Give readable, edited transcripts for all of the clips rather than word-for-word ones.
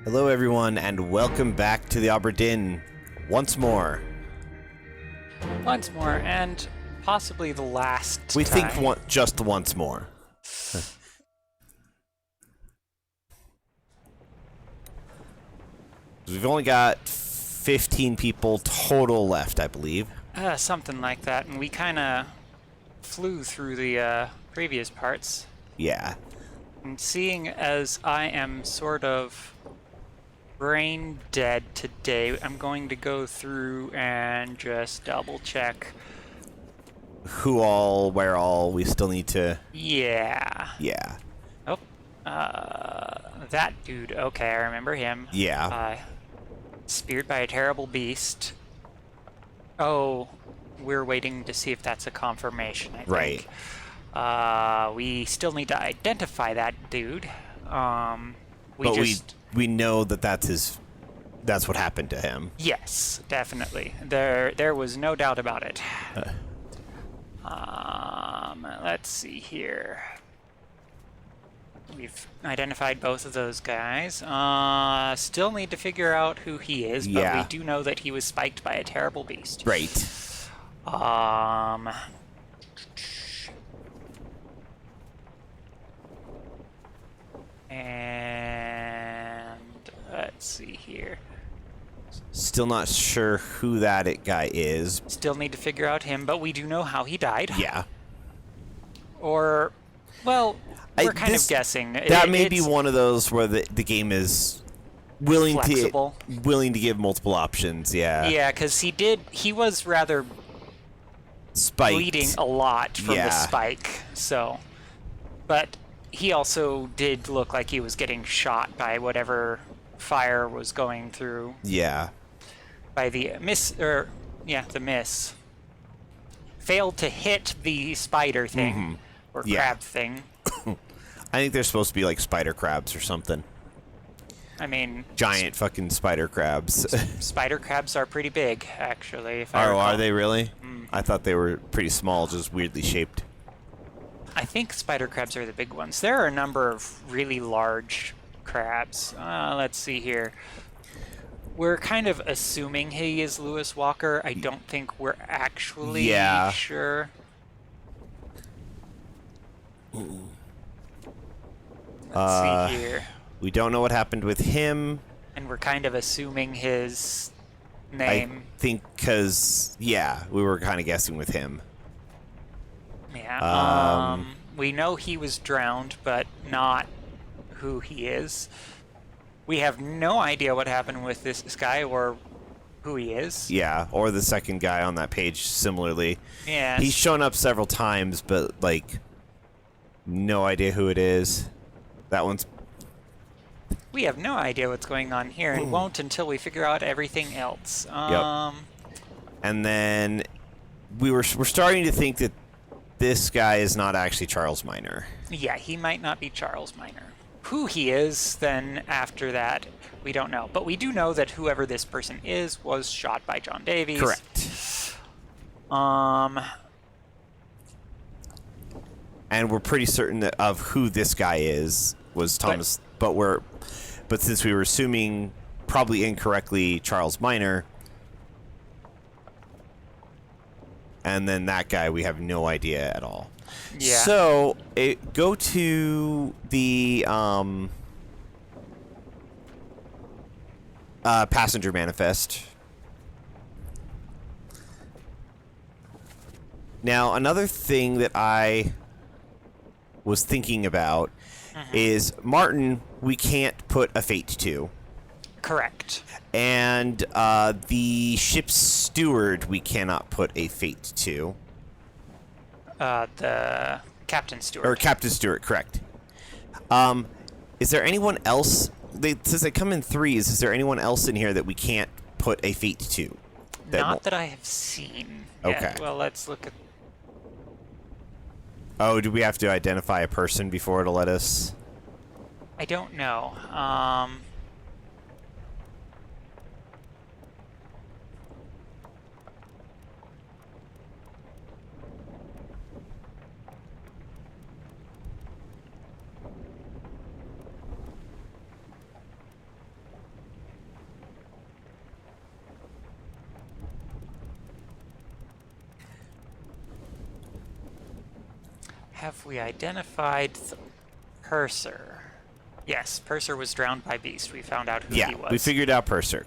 Hello everyone, and welcome back to the Obra Dinn once more. Once more, and possibly the last We time. think just once more. We've only got 15 people total left, I believe. Something like that, and we kind of flew through the previous parts. Yeah. And seeing as I am sort of brain dead today, I'm going to go through and just double check. Who all, where all, we still need to... Yeah. Yeah. Oh, that dude. Okay, I remember him. Yeah. Speared by a terrible beast. Oh, we're waiting to see if that's a confirmation, I think. Right. We still need to identify that dude. We know that that's what happened to him. Yes, definitely. There was no doubt about it. Let's see here. We've identified both of those guys. Still need to figure out who he is, but we do know that he was spiked by a terrible beast. Right. And let's see here. Still not sure who that guy is. Still need to figure out him, but we do know how he died. Yeah. Or, well, we're kind of guessing. That may be one of those where the game is willing to give multiple options. Yeah. Yeah, because he was rather spiked, bleeding a lot from the spike. So, but he also did look like he was getting shot by whatever fire was going through. Yeah. By the miss. Failed to hit the spider thing or crab thing. I think they're supposed to be like spider crabs or something. I mean, giant fucking spider crabs. Spider crabs are pretty big, actually. If I recall. Are they really? I thought they were pretty small, just weirdly shaped. I think spider crabs are the big ones. There are a number of really large crabs. Let's see here. We're kind of assuming he is Lewis Walker. I don't think we're actually sure. Let's see here. We don't know what happened with him. And we're kind of assuming his name. I think because, we were kind of guessing with him. Yeah. We know he was drowned, but not who he is. We have no idea what happened with this guy or who he is. Yeah, or the second guy on that page similarly. Yeah. He's shown up several times, but, like, no idea who it is. That one's... We have no idea what's going on here, and won't until we figure out everything else. Yep. And then we're starting to think that this guy is not actually Charles Minor. Yeah, he might not be Charles Minor. Who he is, then after that, we don't know. But we do know that whoever this person is was shot by John Davies. Correct. And we're pretty certain of who this guy was Thomas, but since we were assuming probably incorrectly Charles Minor, and then that guy we have no idea at all. Yeah. So go to the passenger manifest. Now, another thing that I was thinking about is Martin, we can't put a fate to. Correct. And the ship's steward, we cannot put a fate to. The Captain Stewart. Or Captain Stewart, correct. Is there anyone else? Since they come in threes, is there anyone else in here that we can't put a fate to? Not that I have seen. Okay. Yet. Well, let's look at... Oh, do we have to identify a person before it'll let us? I don't know. Have we identified Purser? Yes, Purser was drowned by Beast. We found out who he was. We figured out Purser.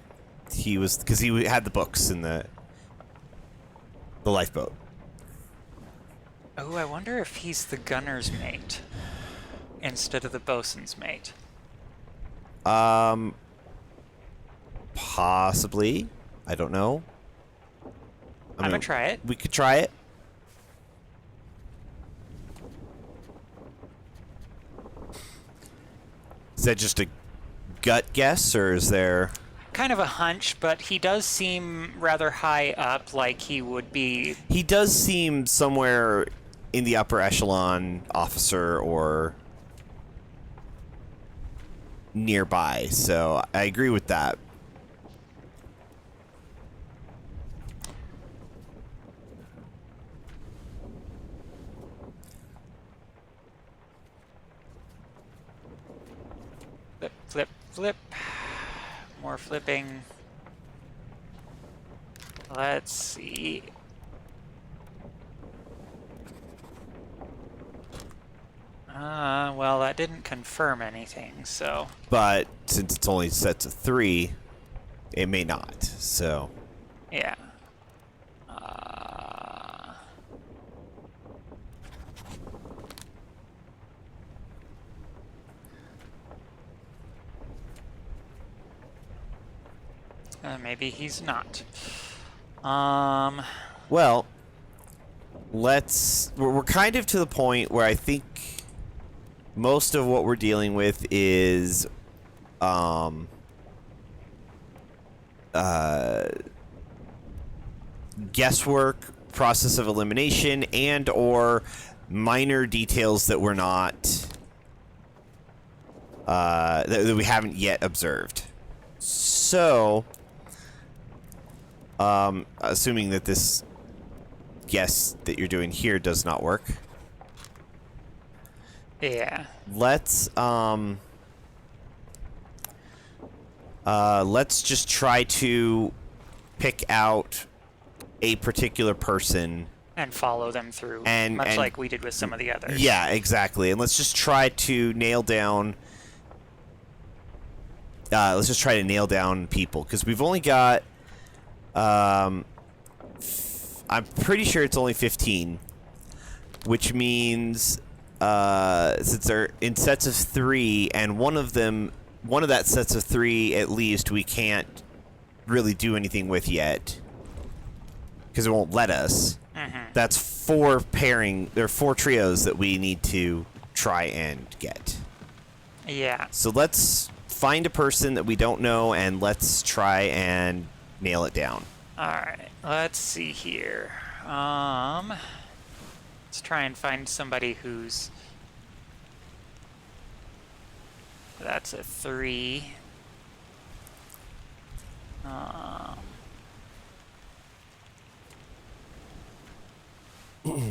He was because he had the books in the lifeboat. Oh, I wonder if he's the gunner's mate instead of the bosun's mate. Possibly. I don't know. I'm gonna try it. We could try it. Is that just a gut guess, or is there... Kind of a hunch, but he does seem rather high up, like he would be... He does seem somewhere in the upper echelon officer or nearby, so I agree with that. Flip, flip, flip. More flipping. Let's see. Well, that didn't confirm anything, so... But since it's only sets of 3, it may not, so... Yeah. Maybe he's not. Well, we're kind of to the point where I think most of what we're dealing with is guesswork, process of elimination, and or minor details that we're not that we haven't yet observed. So, assuming that this guess that you're doing here does not work, yeah. let's just try to pick out a particular person And follow them through, much and like we did with some of the others. Yeah, exactly. And let's just try to nail down. Let's just try to nail down people, because we've only got. I'm pretty sure it's only 15, which means since they're in sets of 3, and one of that sets of 3 at least, we can't really do anything with yet because it won't let us. That's 4 pairing. There are 4 trios that we need to try and get. Yeah. So let's find a person that we don't know, and let's try and nail it down. All right. Let's see here. Let's try and find somebody who's... That's a 3.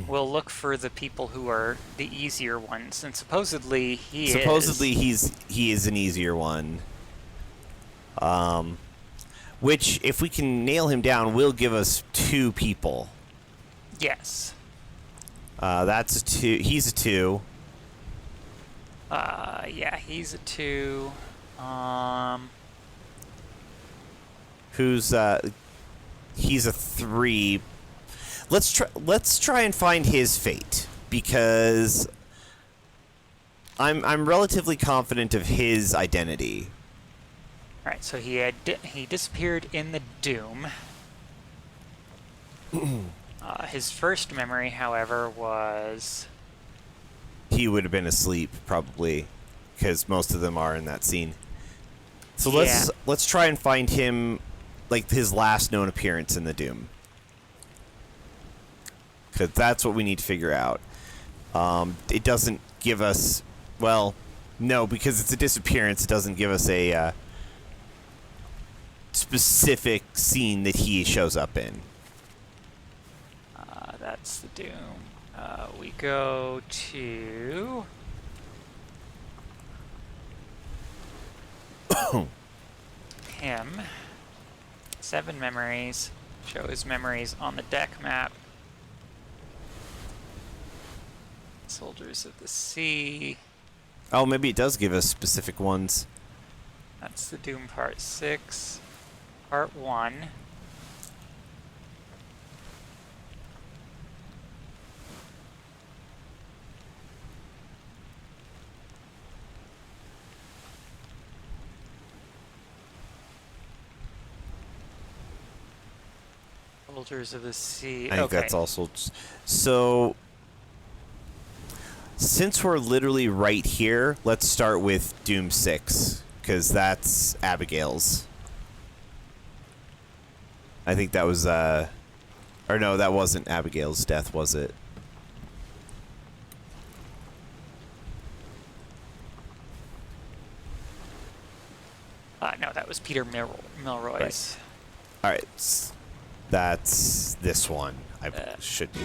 We'll look for the people who are the easier ones, and supposedly he is an easier one. Which, if we can nail him down, will give us 2 people. Yes. That's a 2. He's a 2. Yeah, he's a 2. Who's he's a 3. Let's try and find his fate, because I'm relatively confident of his identity. All right, so he disappeared in the Doom. His first memory, however, was... He would have been asleep, probably, because most of them are in that scene. So let's try and find him, like, his last known appearance in the Doom. Because that's what we need to figure out. It doesn't give us... Well, no, because it's a disappearance, it doesn't give us a specific scene that he shows up in. That's the Doom. We go to... him. 7 memories. Show his memories on the deck map. Soldiers of the Sea. Oh, maybe it does give us specific ones. That's the Doom Part 6. Part 1. Soldiers of the Sea. I think that's also... So, since we're literally right here, let's start with Doom 6, because that's Abigail's. I think that was, or no, that wasn't Abigail's death, was it? No, that was Peter Milroy's. All right, that's this one. I should be.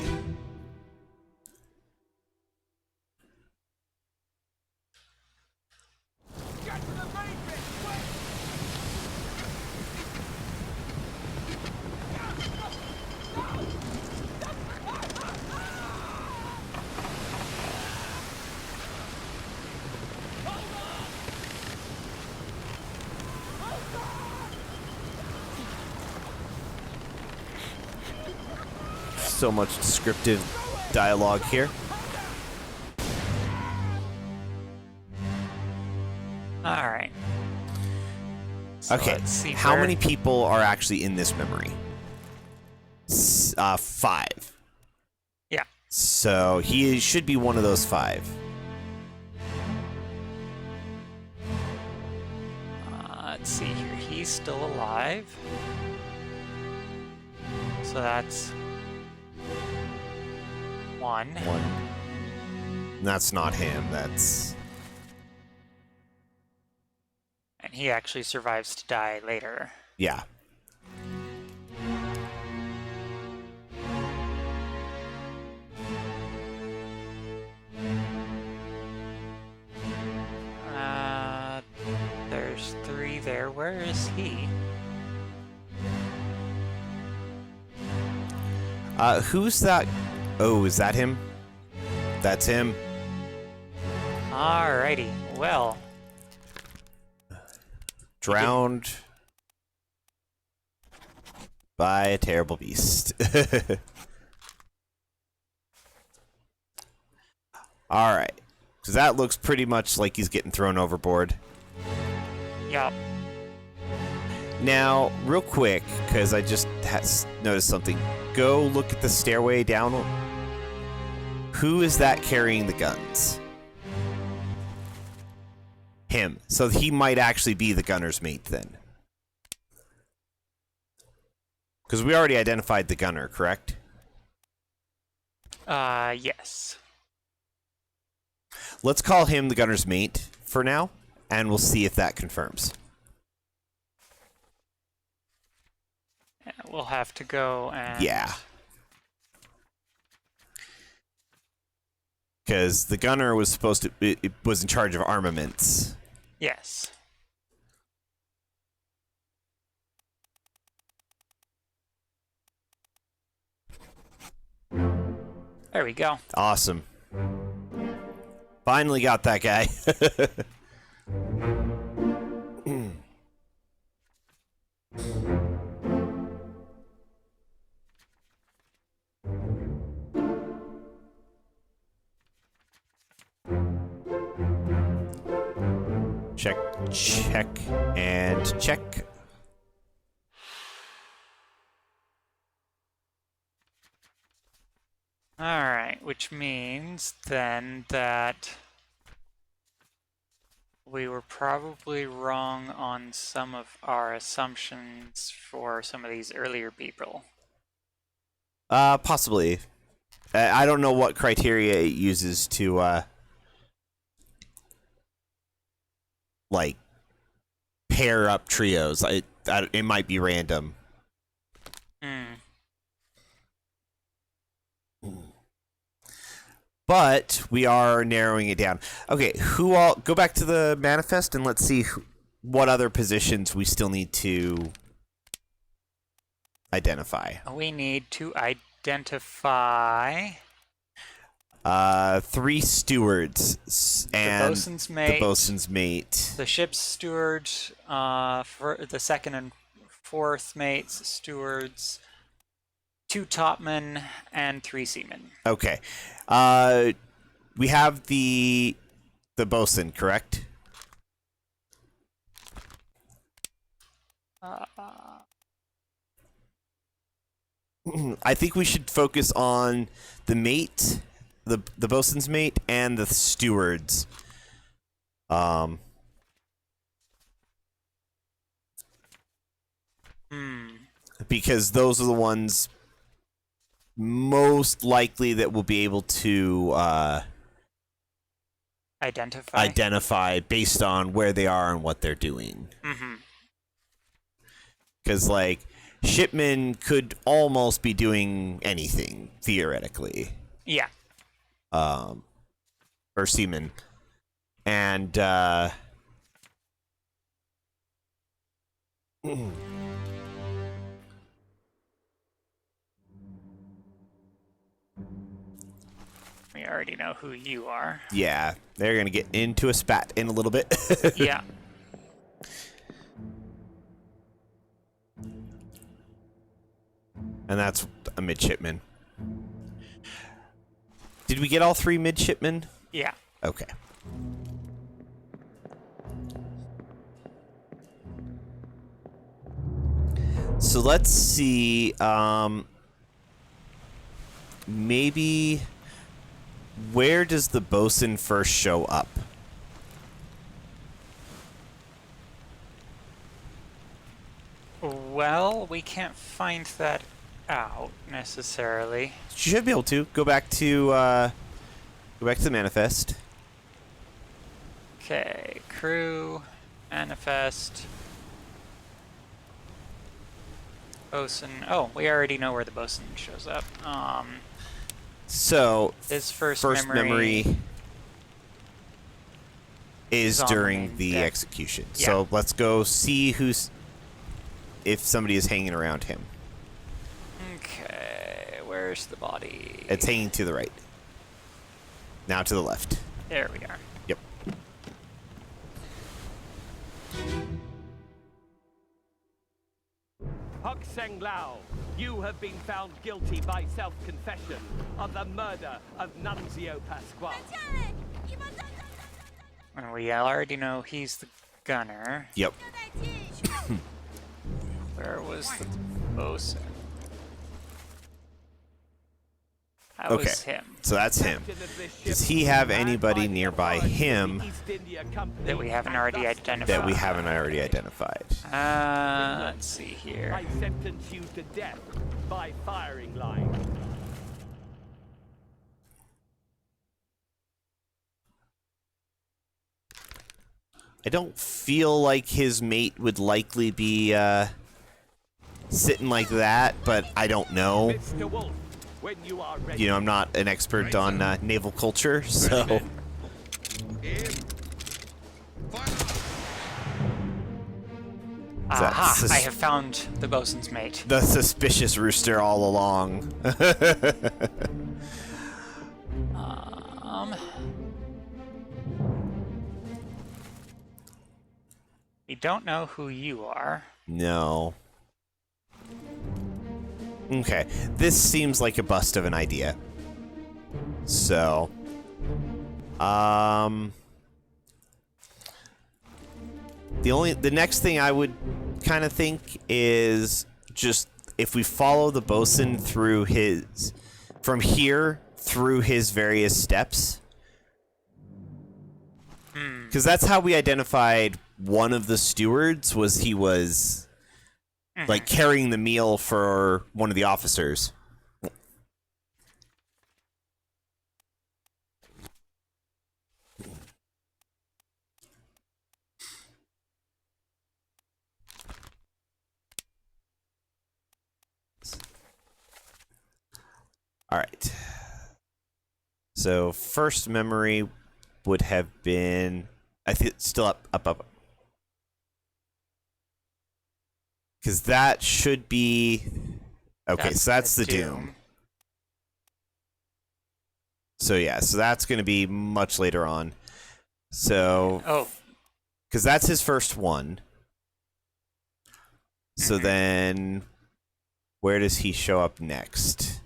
So much scripted dialogue here. All right. So Okay, let's see how where- many people are actually in this memory? 5. Yeah. So he should be one of those 5. Let's see here. He's still alive. So that's 1. That's not him. That's... And he actually survives to die later. Yeah. There's 3 there. Where is he? Who's that? Oh, is that him? That's him. Alrighty. Well, Drowned by a terrible beast. All right. Because that looks pretty much like he's getting thrown overboard. yeah. Now, real quick, because I just noticed something. Go look at the stairway down. Who is that carrying the guns? Him. So he might actually be the gunner's mate then. Because we already identified the gunner, correct? Yes. Let's call him the gunner's mate for now, and we'll see if that confirms. We'll have to go and... Yeah. Because the gunner was supposed to... It was in charge of armaments. Yes. There we go. Awesome. Finally got that guy. Check, check, and check. Alright, which means then that we were probably wrong on some of our assumptions for some of these earlier people. Possibly. I don't know what criteria it uses to, like, pair up trios. It might be random. But we are narrowing it down. Okay, who all... Go back to the manifest and let's see what other positions we still need to identify. We need to identify 3 stewards and bosun's mate. the bosun's mate. The ship's steward, for the second and fourth mates, stewards, 2 topmen, and 3 seamen. Okay. We have the bosun, correct? I think we should focus on the mate, the bosun's mate, and the stewards. Because those are the ones most likely that will be able to identify based on where they are and what they're doing. Because, like, shipmen could almost be doing anything, theoretically. Yeah. Or seamen. And, we already know who you are. yeah, they're going to get into a spat in a little bit. Yeah. And that's a midshipman. Did we get all 3 midshipmen? Yeah. Okay. So let's see, maybe where does the bosun first show up? Well, we can't find that out necessarily. You should be able to go back to the manifest. Okay, crew, manifest, bosun. Oh, we already know where the bosun shows up. So His first memory is on the during main the deck. execution. Yeah. So let's go see if somebody is hanging around him. Okay, where's the body? It's hanging to the right. Now to the left. There we are. Yep. Hok Seng Lao, you have been found guilty by self-confession of the murder of Nunzio Pasquale. And we already know he's the gunner. Yep. Where was the bosun? That Okay. was him. So that's him. Does he have anybody nearby him That we haven't already identified. that we haven't already identified? Let's see here. I sentence you to death by firing line. I don't feel like his mate would likely be sitting like that, but I don't know. Mr. Wolf, when you are ready. You know, I'm not an expert on naval culture, so... Aha! sus- I have found the bosun's mate. The suspicious rooster all along. We don't know who you are. No. Okay, this seems like a bust of an idea. So, the next thing I would kind of think is just if we follow the bosun through from here through his various steps. Because that's how we identified one of the stewards, was he was like carrying the meal for one of the officers. All right. So first memory would have been, I think it's still up. Because that should be... Okay, so that's the doom. So yeah, so that's going to be much later on. So, Oh, because that's his first one. So then, where does he show up next?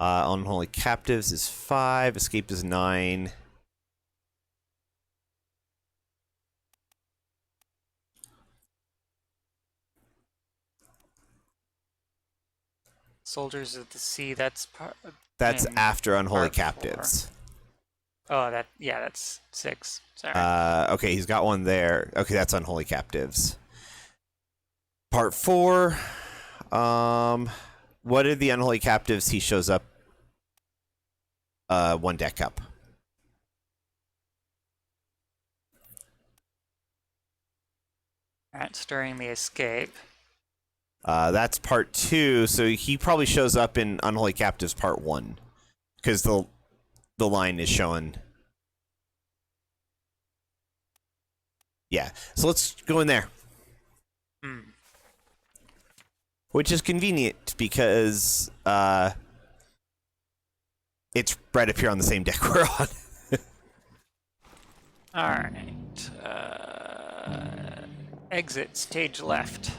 Unholy Captives is 5. Escape is 9. Soldiers of the Sea. That's part. That's after Unholy part 4. Captives. Oh, that's 6. Sorry. Okay, he's got one there. Okay, that's Unholy Captives. Part 4. What are the Unholy Captives he shows up one deck up? Alright, stirring the escape. That's part 2, so he probably shows up in Unholy Captives part 1. Because the line is showing. Yeah, so let's go in there. Which is convenient because it's right up here on the same deck we're on. Alright. Exit stage left.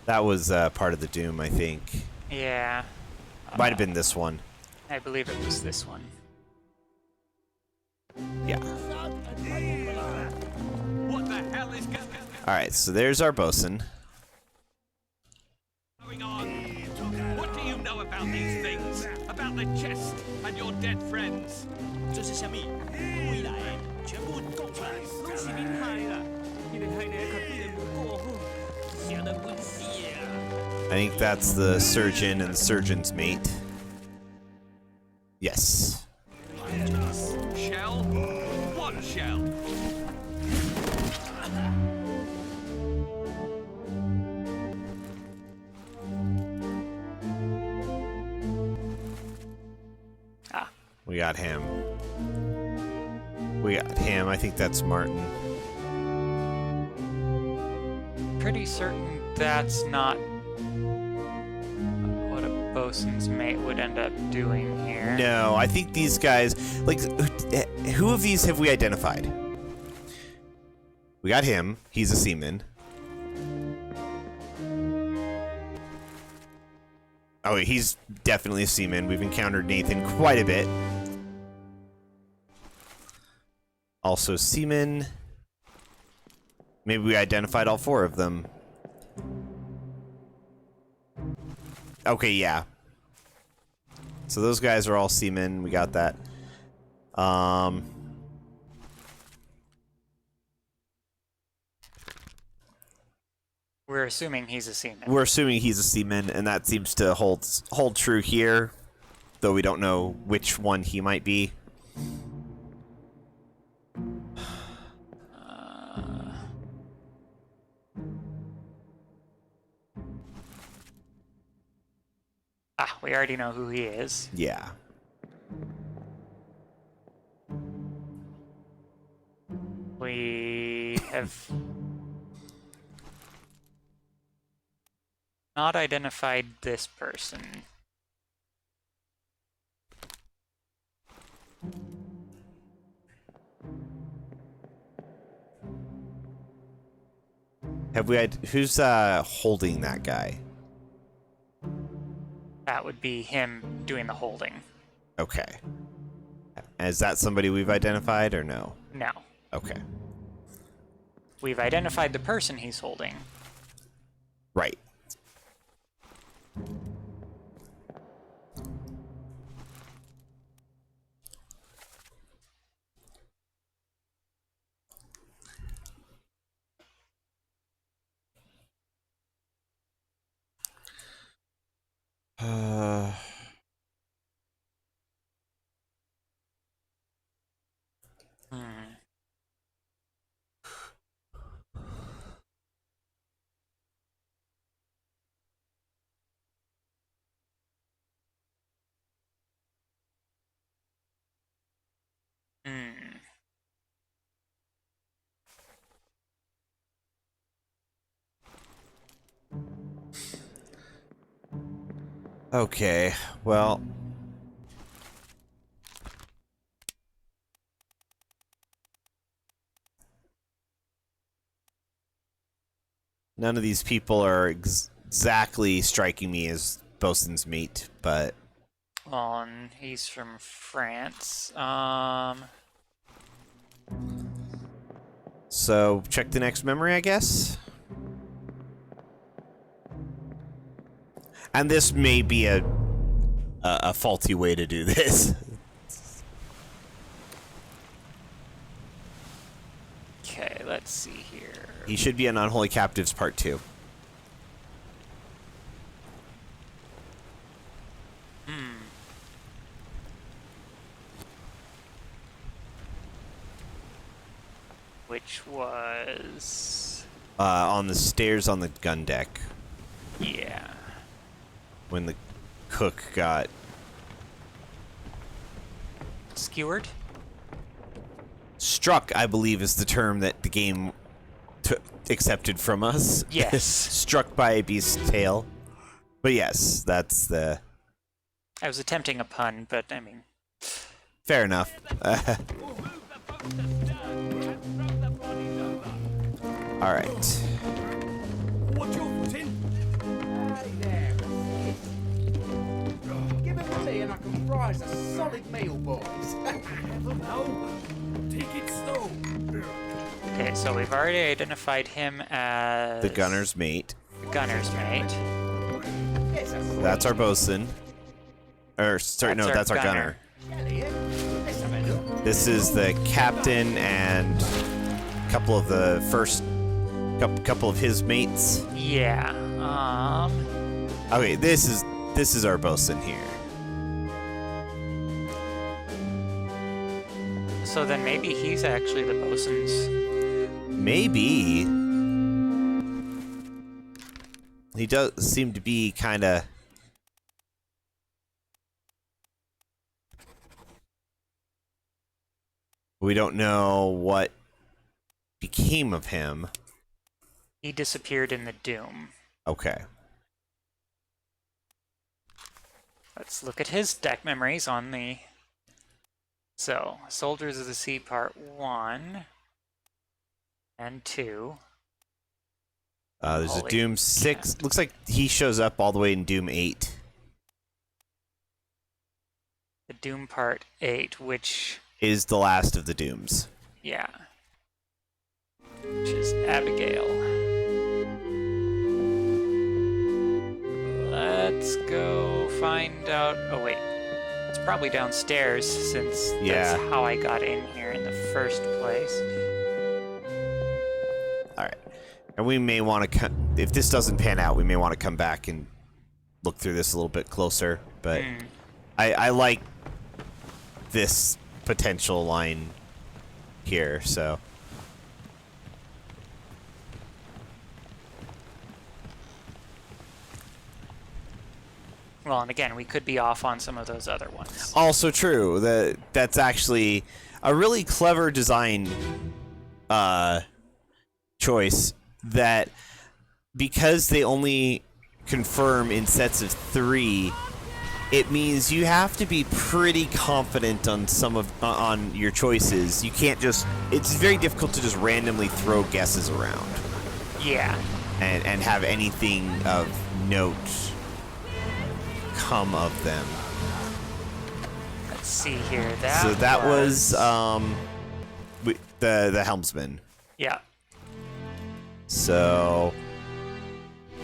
That was part of the Doom, I think. Yeah. Might have been this one. I believe it was this one. Yeah. What the hell is Alright, so there's our bosun. going on? What do you know about these things? About the chest and your dead friends? 这是虾米？归来，全部供出来，拢是恁害啦！你哋害你较对人无过好，想得阮死啊！ I think that's the surgeon and the surgeon's mate. Yes. Shell? What shell? We got him. We got him. I think that's Martin. Pretty certain that's not what a bosun's mate would end up doing here. No, I think these guys, like, who of these have we identified? We got him. He's a seaman. Oh, he's definitely a seaman. We've encountered Nathan quite a bit. Also seaman. Maybe we identified all 4 of them. Okay, yeah. So those guys are all seamen. We got that. We're assuming he's a seaman. We're assuming he's a seaman, and that seems to hold true here, though we don't know which one he might be. We already know who he is. Yeah. We have not identified this person. Have we had who's holding that guy? That would be him doing the holding. Okay. Is that somebody we've identified or no? No. Okay. We've identified the person he's holding. Right. Okay, well... None of these people are exactly striking me as bosun's mate, but... On he's from France. So, check the next memory, I guess? And this may be a faulty way to do this. Okay, let's see here. He should be an Unholy Captives Part 2. Which was... On the stairs on the gun deck. Yeah. When the cook got... Skewered? Struck, I believe, is the term that the game accepted from us. Yes. Struck by a beast's tail. But yes, that's the... I was attempting a pun, but I mean... Fair enough. Alright. Watch your footing. Hey there. Give it to me and I can fry us a solid meal, boys. No, take it slow. Okay, so we've already identified him as... The gunner's mate. The gunner's mate. Yes, That's our bosun. Or, sorry, no, that's our gunner. Shelley, eh? Let's have a look. This is the captain and a couple of the first... couple of his mates. Yeah, Okay, this is our bosun here. So then maybe he's actually the bosun's... Maybe. He does seem to be kind of... We don't know what became of him. He disappeared in the Doom. Okay. Let's look at his deck memories on the... So, Soldiers of the Sea Part 1 and 2. There's a Holy Doom 6. cat. Looks like he shows up all the way in Doom 8. The Doom Part 8, which... Is the last of the Dooms. Yeah. Which is Abigail. Let's go find out... Oh, wait. It's probably downstairs, since Yeah. that's how I got in here in the first place. Alright. And we may want to... If this doesn't pan out, we may want to come back and look through this a little bit closer. But I like this potential line here, so... Well, and again, we could be off on some of those other ones. Also true. That's actually a really clever design choice, that because they only confirm in sets of 3, it means you have to be pretty confident on on your choices. You can't just... It's very difficult to just randomly throw guesses around Yeah. and have anything of note come of them. Let's see here. So that was the helmsman. Yeah. So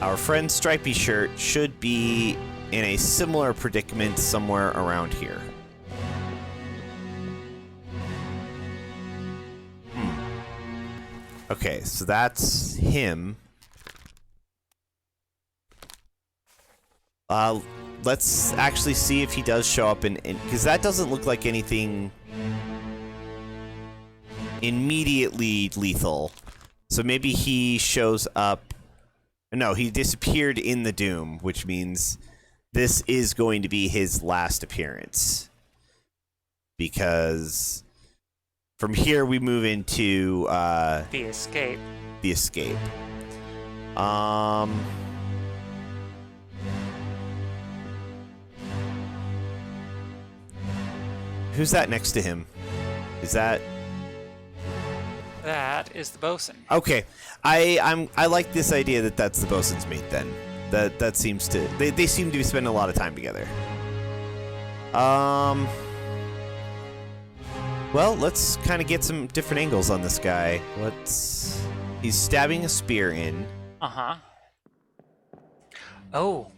our friend Stripey Shirt should be in a similar predicament somewhere around here. Okay, so that's him. Let's actually see if he does show up in, because that doesn't look like anything immediately lethal. So maybe he shows up. No, he disappeared in the Doom, which means this is going to be his last appearance. Because from here we move into The Escape. the escape. Who's that next to him? Is that... That is the bosun. Okay. I like this idea that that's the bosun's mate then. That seems to... They seem to be spending a lot of time together. Well, let's kind of get some different angles on this guy. He's stabbing a spear in. Uh-huh. Oh.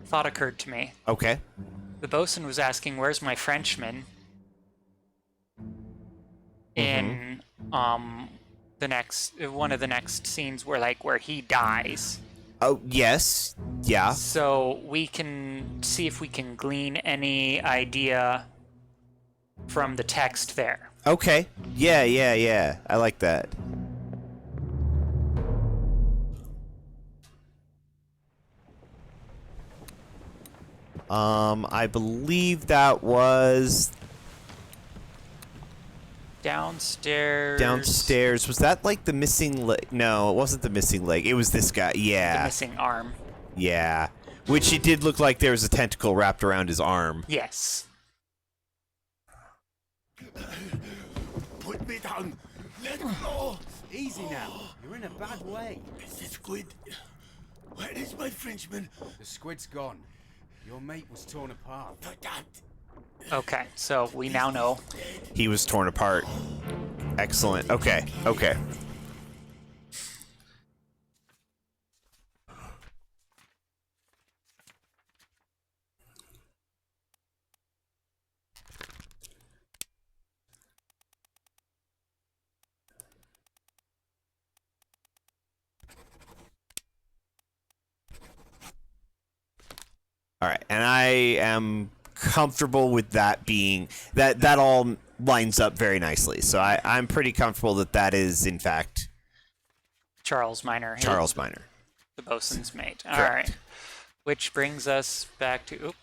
Thought occurred to me. Okay. The bosun was asking, "Where's my Frenchman?" In the next one of the next scenes where he dies. Oh, yes. Yeah. So we can see if we can glean any idea from the text there. Okay. Yeah. I like that. I believe that was Downstairs. downstairs. Was that like the missing leg? No, it wasn't the missing leg. It was this guy. The Yeah. missing arm. Yeah. Which it did look like there was a tentacle wrapped around his arm. Yes. Put me down. Let go. Easy now. You're in a bad way. Mr. Squid. Where is my Frenchman? The squid's gone. Your mate was torn apart. For that. Okay, so we now know. He was torn apart. Excellent. Okay. All right, and I am comfortable with that being that all lines up very nicely. So I'm pretty comfortable that is in fact Charles Minor. Charles Minor. The bosun's mate. All Correct. right. Which brings us back to... Oop.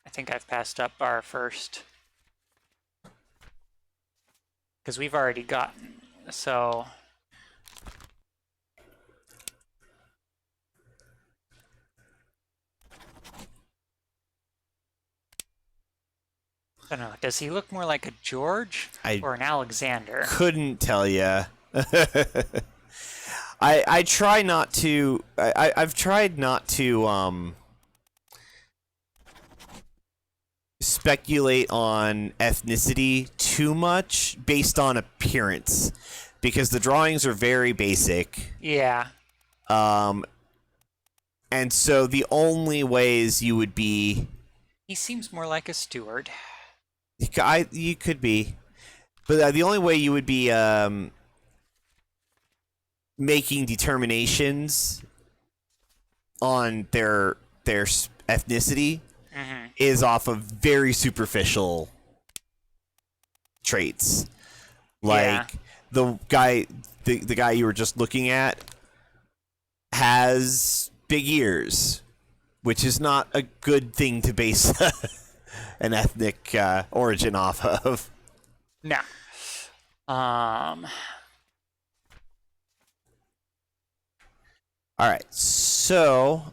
I think I've passed up our first... Because we've already gotten... So... I don't know. Does he look more like a George or an Alexander? Couldn't tell ya. I try not to. I've tried not to speculate on ethnicity too much based on appearance, because the drawings are very basic. Yeah. And so the only ways you would be... He seems more like a steward. You could be. But the only way you would be making determinations on their ethnicity is off of very superficial traits. Like the guy you were just looking at has big ears, which is not a good thing to base an ethnic origin off of. No. All right. So,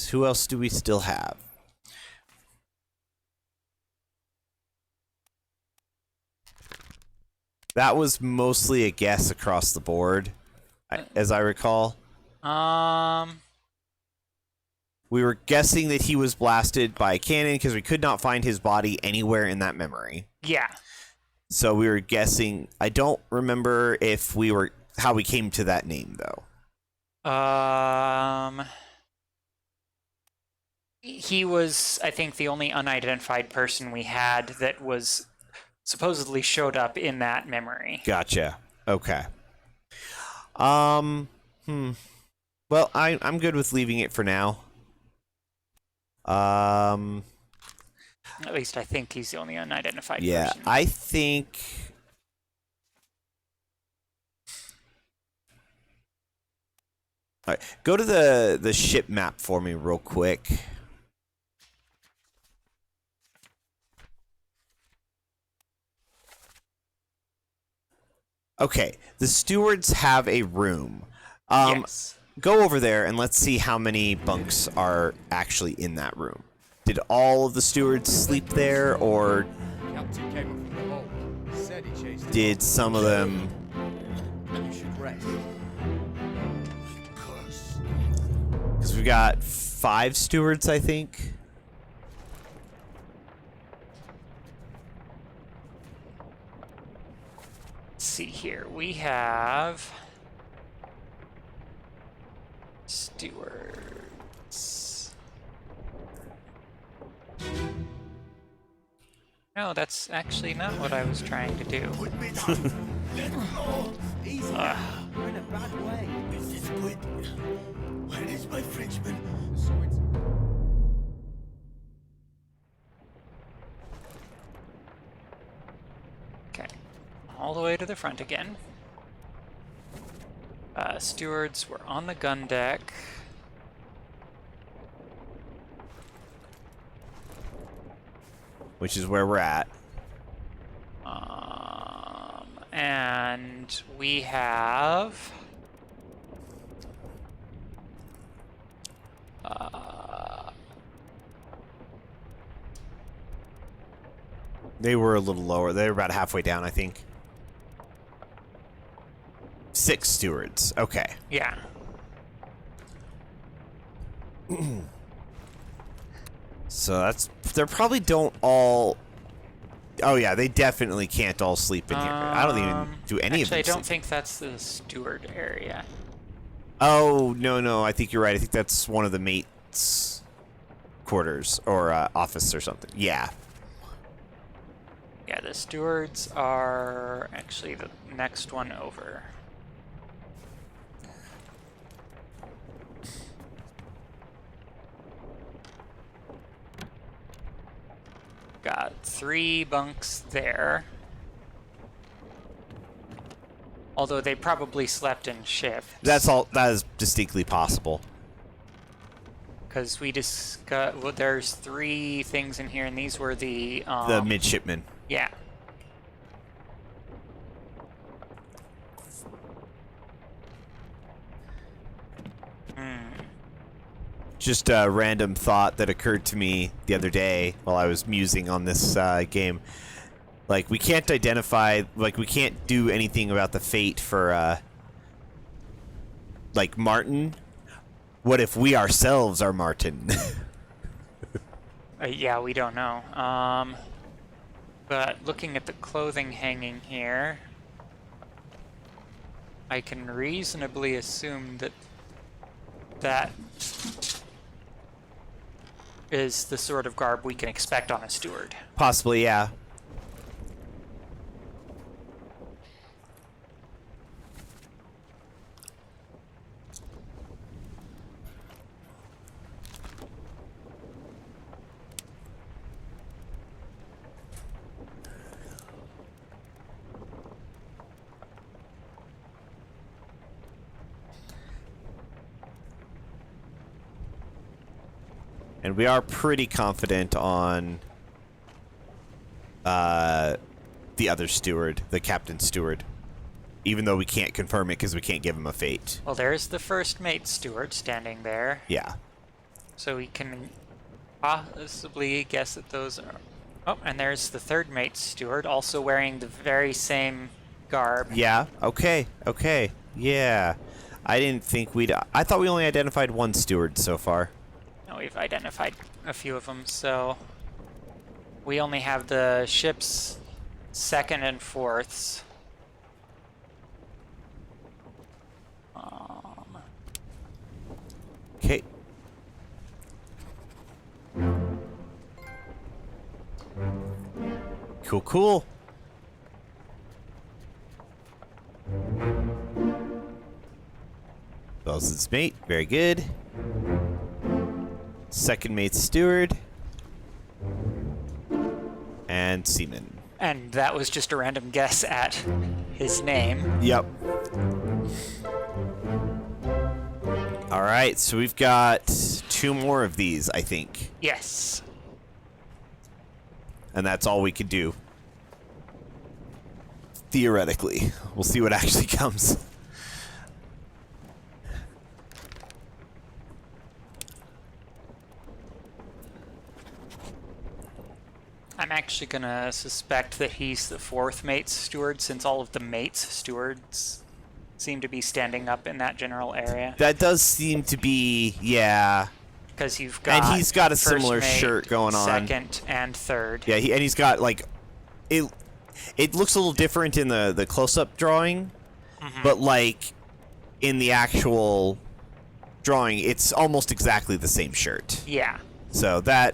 who else do we still have? That was mostly a guess across the board, as I recall. We were guessing that he was blasted by a cannon because we could not find his body anywhere in that memory. Yeah. So we were guessing. I don't remember how we came to that name though. He was, I think, the only unidentified person we had that was supposedly showed up in that memory. Gotcha. Okay. Well, I'm good with leaving it for now. At least I think he's the only unidentified person. Yeah, I think. All right, go to the ship map for me real quick. Okay, the stewards have a room. Yes. go over there and let's see how many bunks are actually in that room. Did all of the stewards sleep there, or Captain came up from the hole. Said he chased did some of them? You should rest. Curse. Because we've got 5 stewards, I think. Let's see here. We have stewards. No, that's actually not what I was trying to do. Put me down. Let go. Easy now. You're in a bad way. This is quit. Where is my Frenchman? The swords. Okay. All the way to the front again. Stewards were on the gun deck. Which is where we're at. And we have They were a little lower. They were about halfway down, I think. 6 stewards. Okay. yeah. So that's... They probably don't all... Oh, yeah. They definitely can't all sleep in here. I don't even do any of them Actually, I don't sleep. think that's the steward area. Oh, no. I think you're right. I think that's one of the mates' quarters or office or something. Yeah. Yeah, the stewards are actually the next one over. Got 3 bunks there. Although they probably slept in shifts. That's all. That is distinctly possible. Because we discussed, well, there's 3 things in here, and these were the Midshipmen. yeah. Just a random thought that occurred to me the other day while I was musing on this game. Like, we can't identify, like, we can't do anything about the fate for, like, Martin. What if we ourselves are Martin? Yeah, we don't know. But looking at the clothing hanging here, I can reasonably assume that that is the sort of garb we can expect on a steward. Possibly, yeah. And we are pretty confident on the other steward, the captain steward. Even though we can't confirm it because we can't give him a fate. Well, there's the first mate steward standing there. Yeah. So we can possibly guess that those are... Oh, and there's the third mate steward, also wearing the very same garb. Yeah, okay, yeah. I didn't think I thought we only identified 1 steward so far. No, we've identified a few of them, so... We only have the ship's 2nd and 4ths. Okay. Cool. Belson's mate, very good. 2nd mate steward. And seaman. And that was just a random guess at his name. Yep. Alright, so we've got 2 more of these, I think. Yes. And that's all we could do. Theoretically. We'll see what actually comes. I'm actually gonna suspect that he's the fourth mate's steward, since all of the mate's stewards seem to be standing up in that general area. That does seem to be, yeah. Because you've got And he's got a first similar mate, shirt going on. second and third. Yeah, and he's got like it. It looks a little different in the close-up drawing, but like in the actual drawing, it's almost exactly the same shirt. Yeah. So that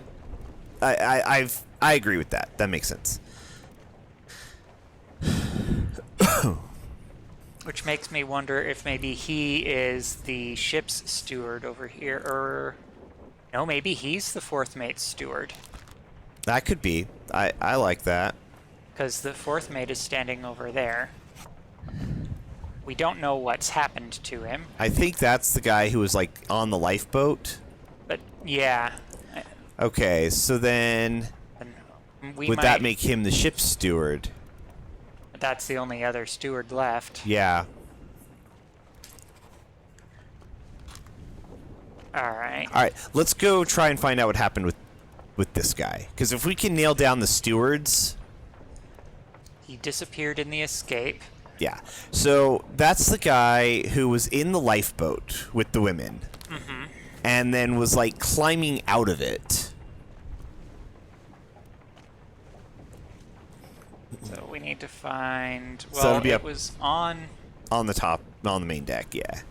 I agree with that. That makes sense. Which makes me wonder if maybe he is the ship's steward over here, or no, maybe he's the fourth mate's steward. That could be. I like that. Because the fourth mate is standing over there. We don't know what's happened to him, I think that's the guy who was like on the lifeboat. but yeah. Okay, so then We would might, that make him the ship's steward? That's the only other steward left. Yeah. Alright. All right, let's go try and find out what happened with this guy. Because if we can nail down the stewards, He disappeared in the escape. yeah. So that's the guy who was in the lifeboat with the women, and then was like climbing out of it. So we need to find. So it'll Well, be it up- was on. On the top, on the main deck, yeah.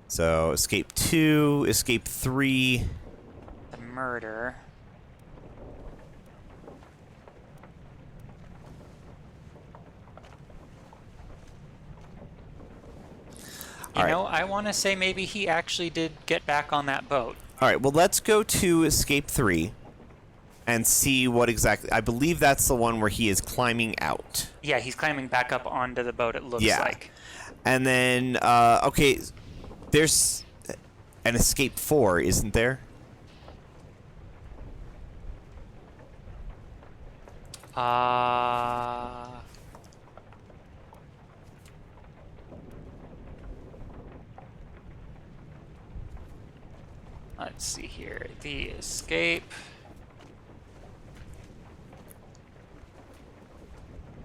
So escape 2, escape 3. The murder. You All right. know, I want to say maybe he actually did get back on that boat. All right, well, let's go to escape 3 and see what exactly. I believe that's the one where he is climbing out. Yeah, he's climbing back up onto the boat, it looks Yeah. like. And then, okay, there's an escape 4, isn't there? Let's see here. The escape.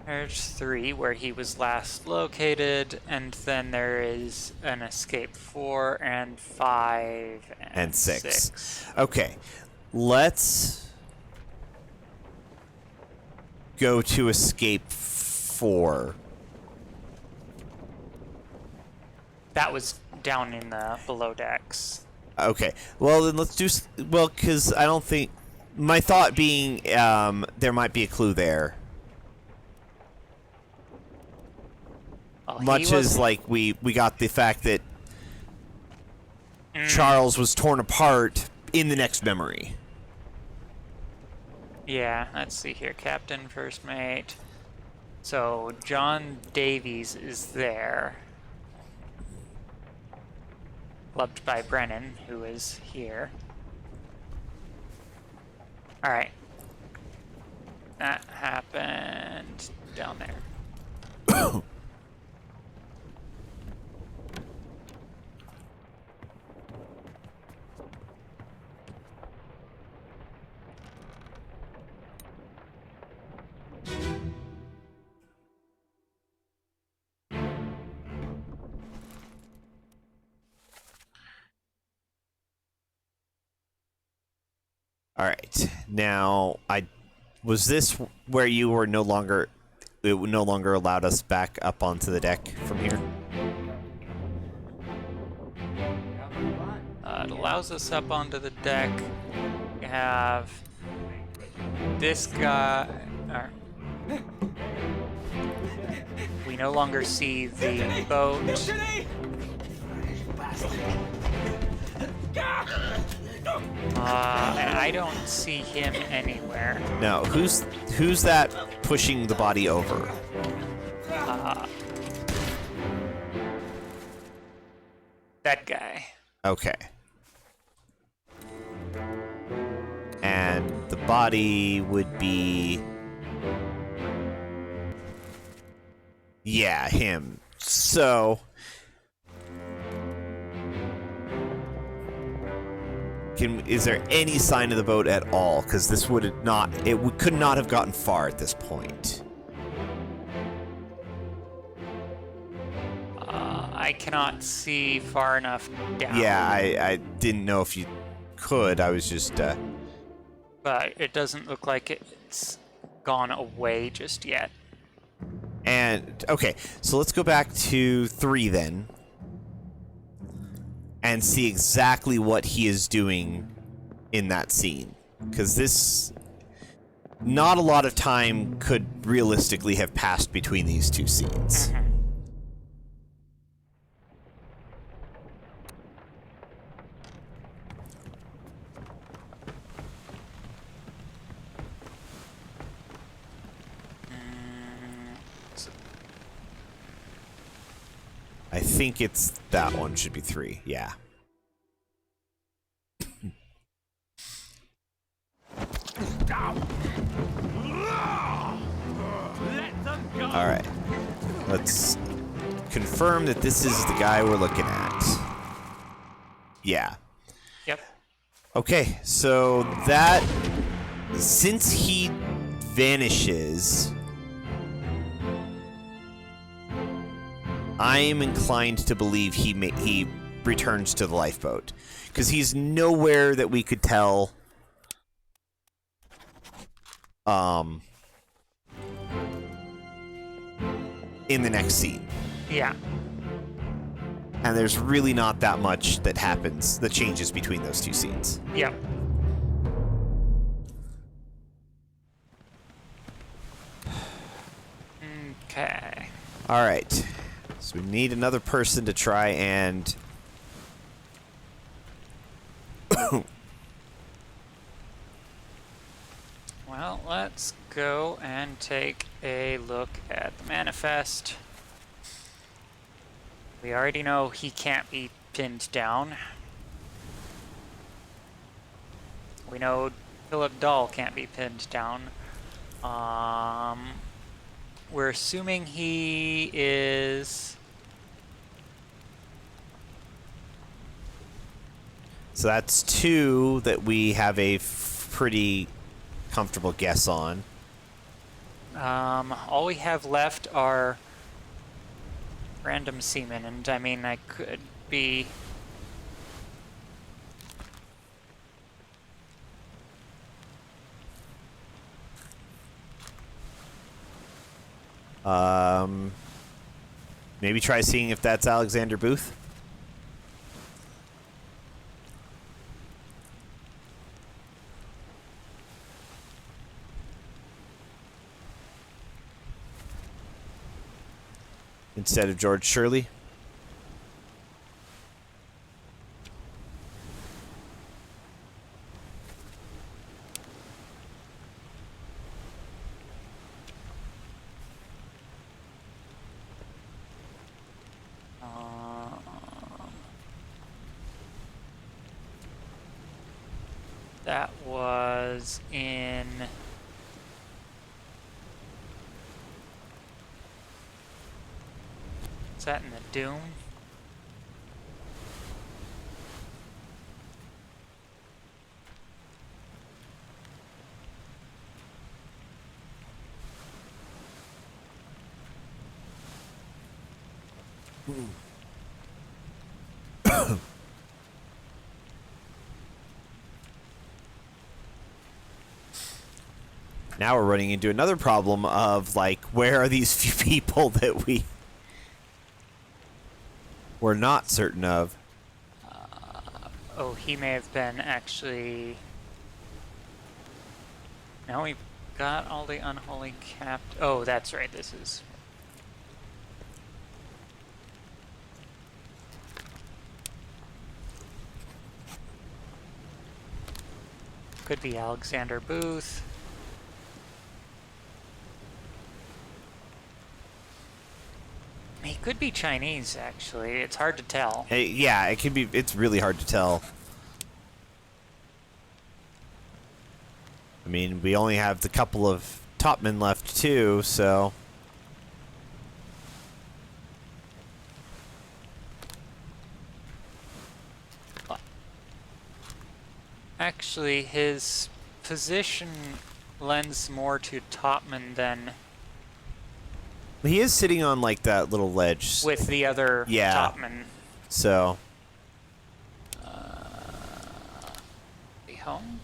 There's 3 where he was last located, and then there is an escape 4 and 5 And 6. Okay, let's go to escape 4. That was down in the below decks. Okay, well, then let's do. Well, because I don't think. My thought being there might be a clue there. Well, he Much as wasn't- like we got the fact that Charles was torn apart in the next memory. Yeah, let's see here. Captain, first mate. So John Davies is there. Loved by Brennan, who is here. Alright. That happened down there. All right. Now, was this where you were no longer allowed us back up onto the deck from here? It allows us up onto the deck. We have this guy. We no longer see the boat. And I don't see him anywhere. No. Who's that pushing the body over? That guy. Okay. And the body would be. Yeah, him. So. Is there any sign of the boat at all? Because this would not. Could not have gotten far at this point. I cannot see far enough down. Yeah, I didn't know if you could. I was just. But it doesn't look like it's gone away just yet. And okay, so let's go back to 3 then, and see exactly what he is doing in that scene. Because this, not a lot of time could realistically have passed between these two scenes. I think it's that one should be 3, yeah. Alright. Let's confirm that this is the guy we're looking at. Yeah. Yep. Okay, so that... Since he vanishes... I am inclined to believe he returns to the lifeboat, because he's nowhere that we could tell. In the next scene. Yeah. And there's really not that much that happens, that changes between those two scenes. Yep. Okay. All right. So we need another person to try and... Well, let's go and take a look at the manifest. We already know he can't be pinned down. We know Philip Dahl can't be pinned down. We're assuming he is... So that's 2 that we have a pretty comfortable guess on. All we have left are random seamen, and I mean, I could be... Maybe try seeing if that's Alexander Booth. Instead of George Shirley. That was in... Is that in the Doom? Now we're running into another problem of, like, where are these few people that we're not certain of? Oh, he may have been actually... Now we've got all the unholy capt... Oh, that's right, this is... Could be Alexander Booth. He could be Chinese, actually. It's hard to tell. Yeah, it can be. It's really hard to tell. I mean, we only have the couple of topmen left too, so... Actually, his position lends more to topman than He is sitting on like that little ledge. with the other Yeah. topman. So Be home?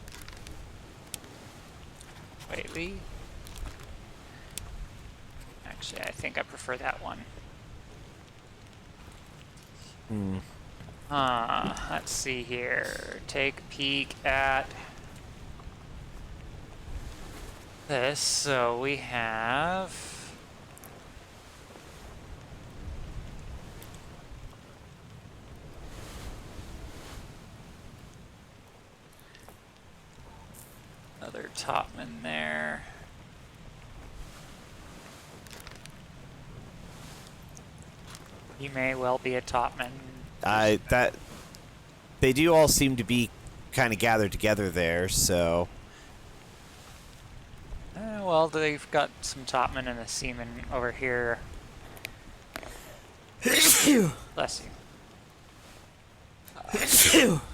Wait, Lee? Actually, I think I prefer that one. Let's see here. Take a peek at this. So we have another topman there. He may well be a topman. that they do all seem to be kind of gathered together there. So Well, they've got some topmen and a seaman over here. Bless you.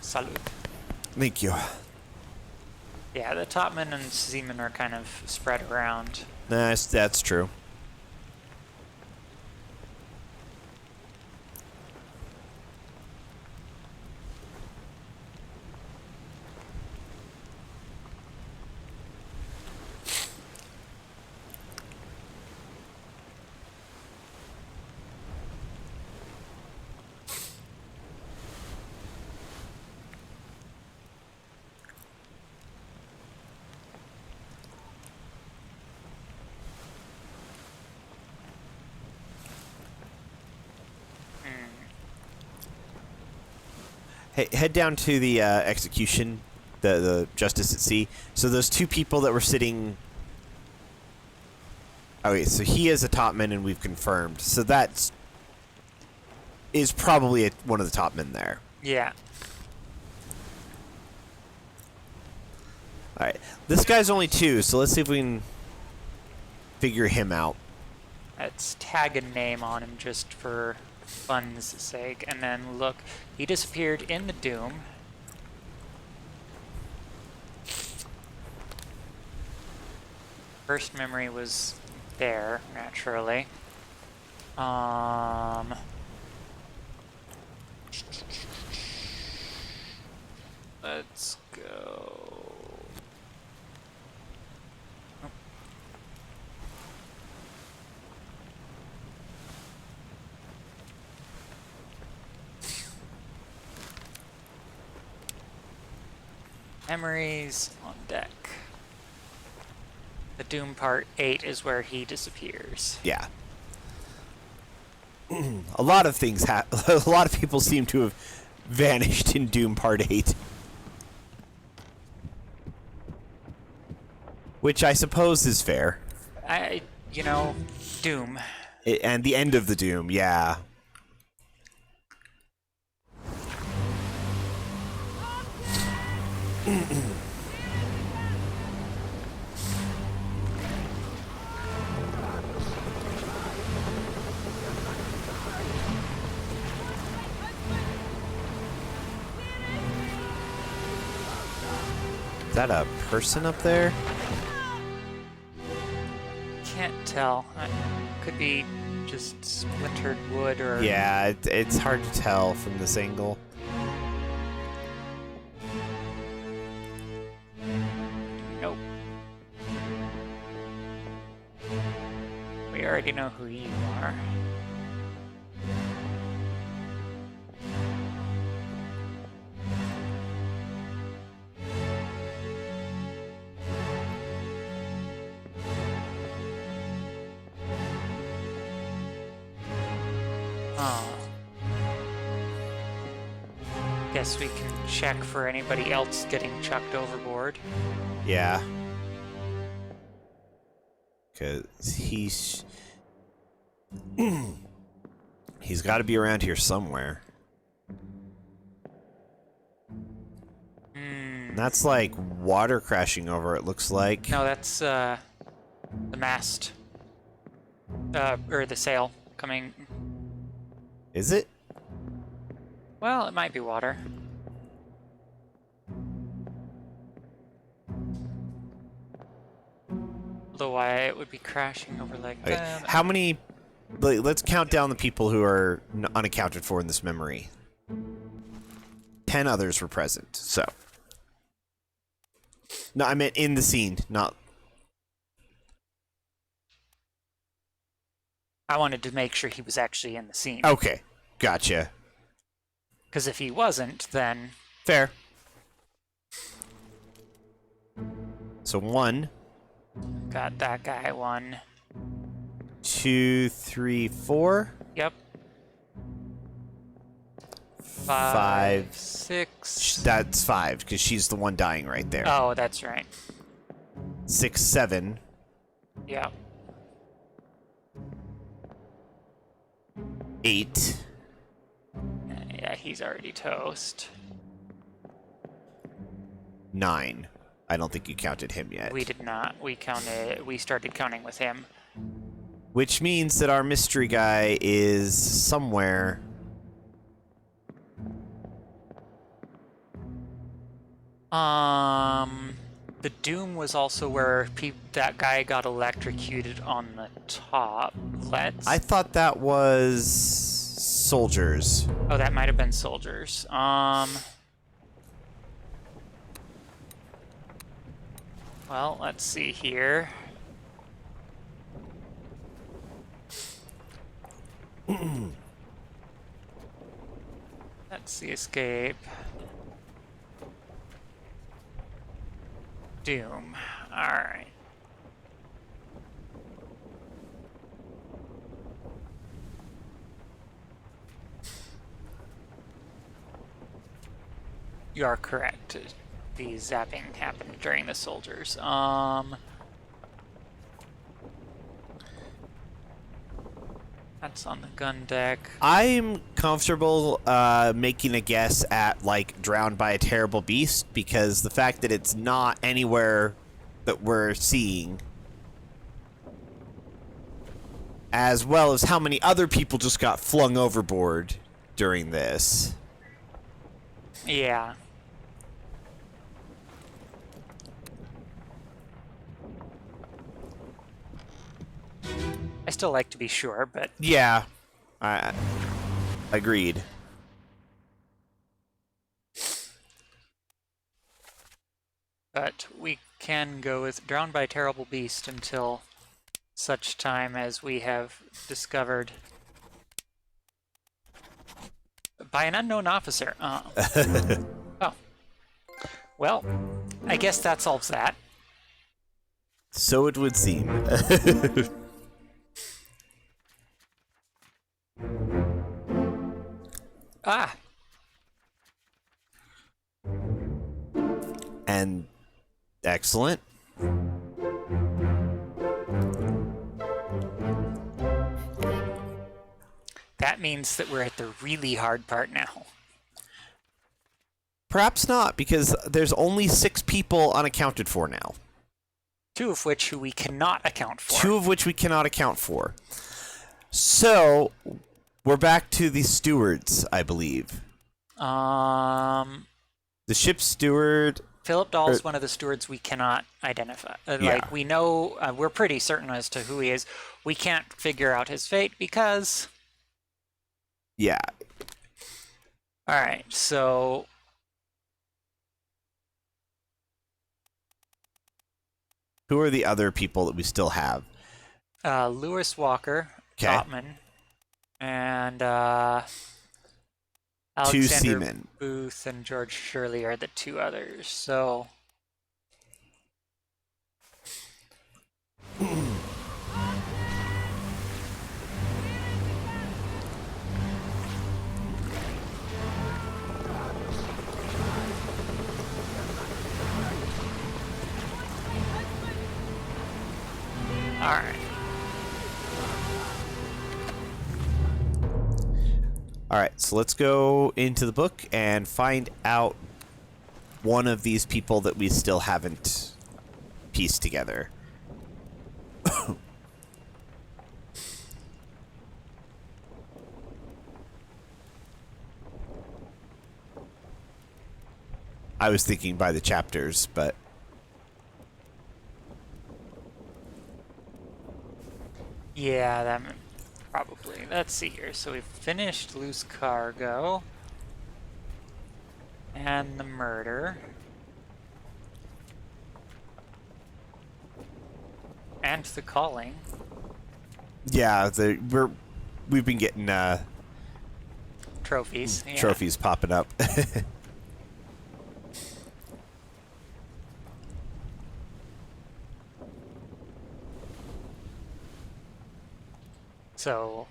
Salute. thank you. Yeah, the topmen and seamen are kind of spread around. That's true. Hey, head down to the execution, the justice at sea. So those two people that were sitting. Oh wait, so he is a topman, and we've confirmed. So that's is probably one of the topmen there. Yeah. All right, this guy's only 2, so let's see if we can figure him out. Let's tag a name on him just for fun's sake. And then look, he disappeared in the Doom. First memory was there, naturally. Let's go. Memories on deck. The Doom Part 8 is where he disappears. Yeah. A lot of things a lot of people seem to have vanished in Doom Part 8. Which I suppose is fair. Doom. And the end of the Doom, yeah. Is that a person up there? Can't tell. Could be just splintered wood or... Yeah, it's hard to tell from this angle. Nope. We already know who you are. Guess we can check for anybody else getting chucked overboard. Yeah. Because he's got to be around here somewhere. That's like water crashing over, it looks like. No, that's the mast. Or the sail coming. Is it? Well, it might be water. know why it would be crashing over like Okay. that. How many? Let's count down the people who are unaccounted for in this memory. 10 others were present. So. No, I meant in the scene, not. I wanted to make sure he was actually in the scene. Okay, gotcha. Because if he wasn't, then... Fair. So 1, Got that guy 1. 2, 3, 4. Yep. 5. 6. That's 5 because she's the one dying right there. Oh, that's right. 6, 7. Yeah. 8. Yeah, he's already toast. 9. I don't think you counted him yet. We did not. We started counting with him. Which means that our mystery guy is somewhere. The Doom was also where that guy got electrocuted on the top. I thought that was soldiers. Oh, that might have been soldiers. Well, let's see here. That's the escape. Doom. Alright. You are correct. The zapping happened during the soldiers. That's on the gun deck. I'm comfortable making a guess at, like, drowned by a terrible beast, because the fact that it's not anywhere that we're seeing, as well as how many other people just got flung overboard during this. Yeah. I still like to be sure, but Yeah, I agreed. we can go with drowned by a terrible beast until such time as we have discovered by an unknown officer. Oh. Well, I guess that solves that. So it would seem. Ah! And excellent. That means that we're at the really hard part now. Perhaps not, because there's only 6 people unaccounted for now. 2 of which who we cannot account for. 2 of which we cannot account for. So, we're back to the stewards, I believe. The ship's steward... Philip Dahl's one of the stewards we cannot identify. Like, we know, we're pretty certain as to who he is. We can't figure out his fate because... Yeah. Alright, so... Who are the other people that we still have? Lewis Walker, Topman, and 2 Alexander seamen. Booth and George Shirley are the 2 others. So all right. All right, so let's go into the book and find out one of these people that we still haven't pieced together. I was thinking by the chapters, but... Yeah, probably. Let's see here. So we've finished loose cargo. And the murder. And the calling. Yeah, we've been getting Trophies. Yeah. trophies popping up. So,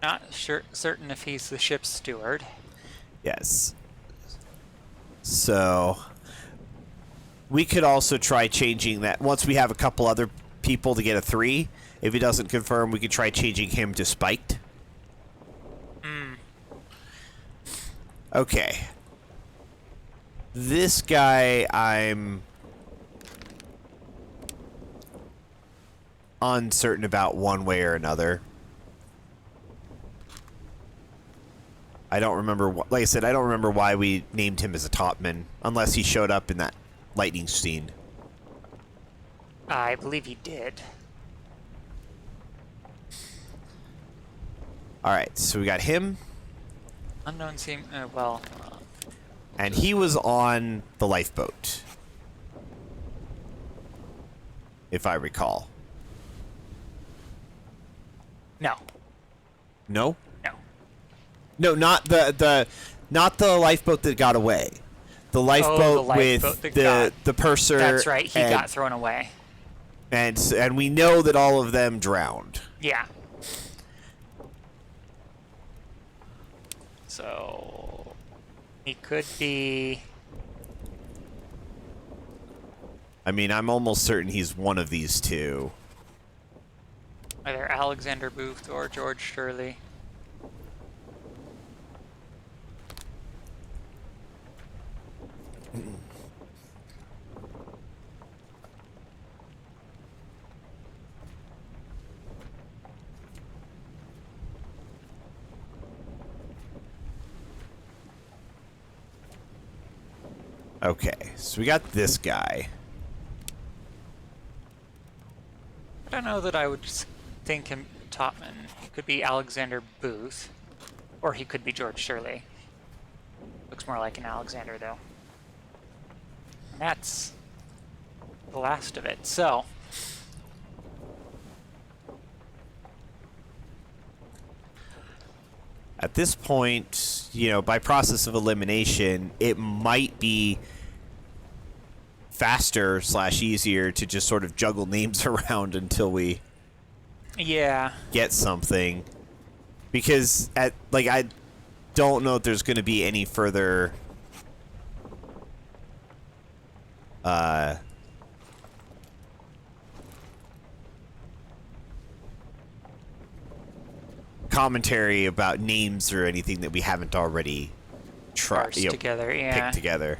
not certain if he's the ship's steward. Yes. So we could also try changing that once we have a couple other people to get a 3. If he doesn't confirm, we could try changing him to spiked. Okay. This guy, I'm uncertain about one way or another. I don't remember, like I said, I don't remember why we named him as a topman, unless he showed up in that lightning scene. I believe he did. Alright, so we got him, Unknown seem. and he was on the lifeboat, if I recall. No. No? No. No, not the lifeboat that got away. The lifeboat, lifeboat with that the purser. That's right. He and, got thrown away. and we know that all of them drowned. Yeah. So he could be. I mean, I'm almost certain he's one of these two. Either Alexander Booth or George Shirley. Okay, so we got this guy. I don't know that I would think him topman. He could be Alexander Booth, or he could be George Shirley. Looks more like an Alexander, though. And that's the last of it. So, At this point, you know, by process of elimination, it might be faster / easier to just sort of juggle names around until we yeah. get something. Because I don't know if there's going to be any further commentary about names or anything that we haven't already Parsed together, yeah. picked together.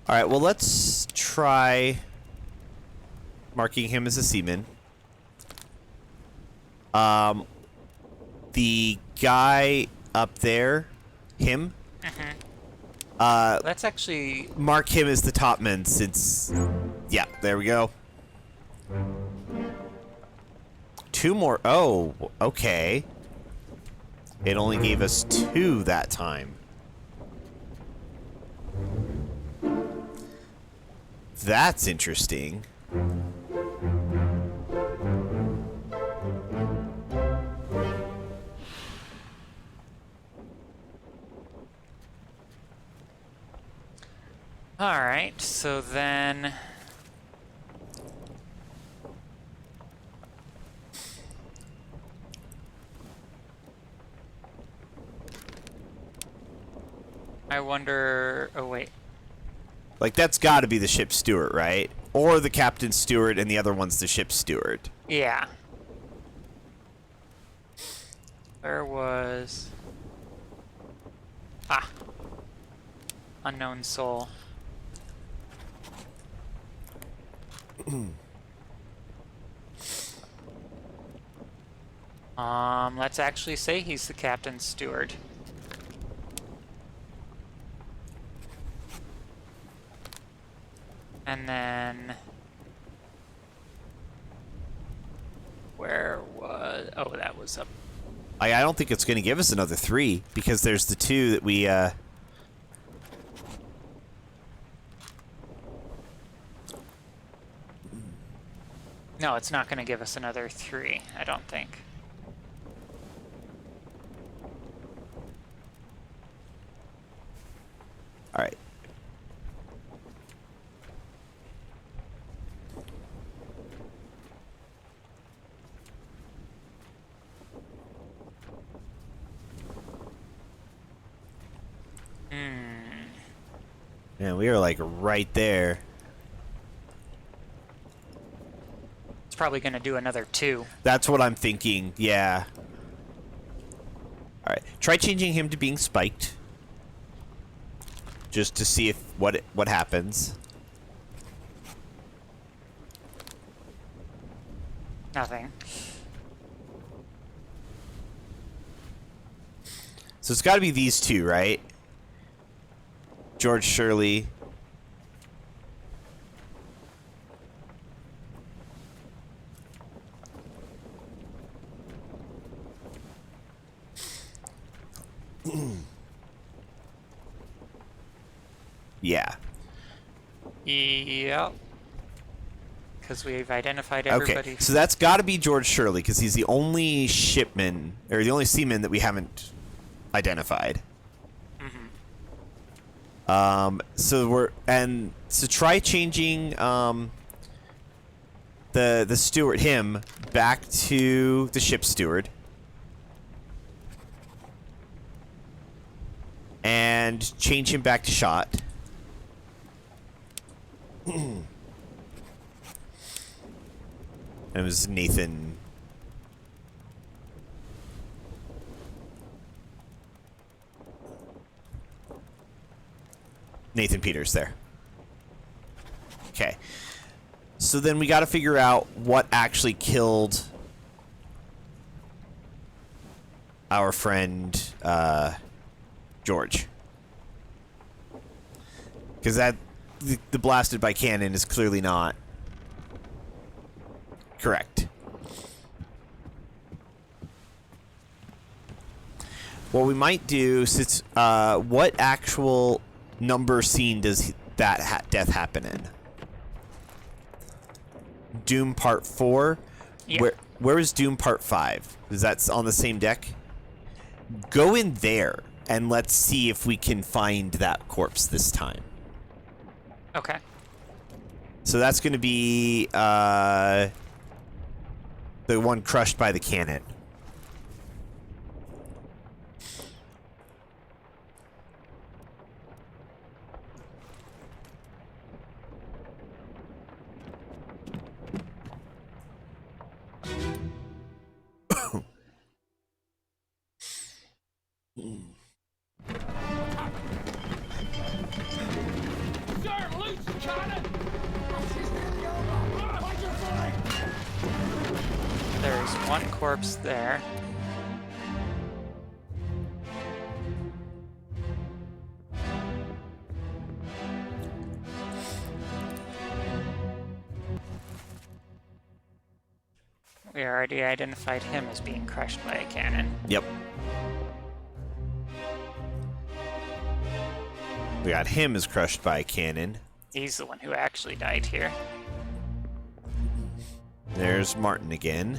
All right, well, let's try marking him as a seaman. The guy up there, him, Let's actually. mark him as the topman since... Yeah, there we go. 2 more. Oh, okay. It only gave us 2 that time. That's interesting. All right, so then. I wonder. Oh, wait. Like, that's got to be the ship's steward, right? Or the captain's steward, and the other one's the ship's steward. Yeah. Where was... Ah. Unknown soul. Let's actually say he's the captain's steward. And then... Where was... Oh, that was up. I don't think it's going to give us another 3 because there's the 2 that we. No, it's not going to give us another 3, I don't think. All right. Yeah, we are like right there. It's probably going to do another 2. That's what I'm thinking. Yeah. All right. Try changing him to being spiked, just to see if what happens. Nothing. So it's got to be these 2, right? George Shirley. Yeah. Yep. Because we've identified everybody. Okay, so that's got to be George Shirley because he's the only shipman or the only seaman that we haven't identified. So try changing the steward him back to the ship steward and change him back to shot. It was Nathan. Nathan Peters there. Okay. So then we got to figure out what actually killed our friend George. Because the blasted by cannon is clearly not correct. What we might do, since what actual number scene does that death happen in? Doom Part 4? Yeah. Where is Doom Part 5? Is that on the same deck? Go in there and let's see if we can find that corpse this time. Okay. So that's going to be the one crushed by the cannon. Sir, loose cannon! There's one corpse there. We already identified him as being crushed by a cannon. Yep. We got him as crushed by a cannon. He's the one who actually died here. There's Martin again.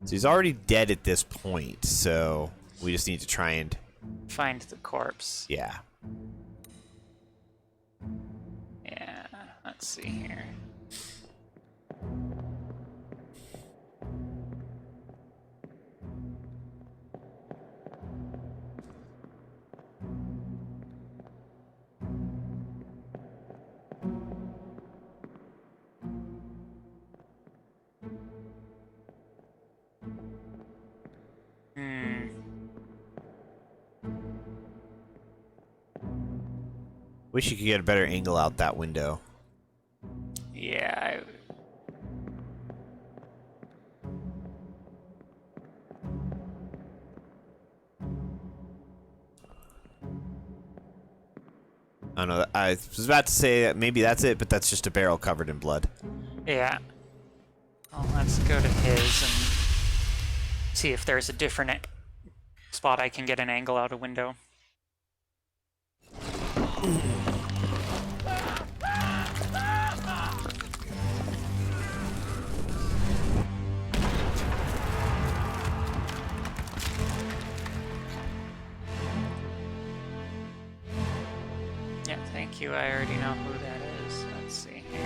So he's already dead at this point, so we just need to try and... Find the corpse. Yeah. Yeah, let's see here. Wish you could get a better angle out that window. Yeah, I don't know. I was about to say that maybe that's it, but that's just a barrel covered in blood. yeah. Well, let's go to his and see if there's a different spot I can get an angle out a window. Yeah, thank you. I already know who that is. Let's see here.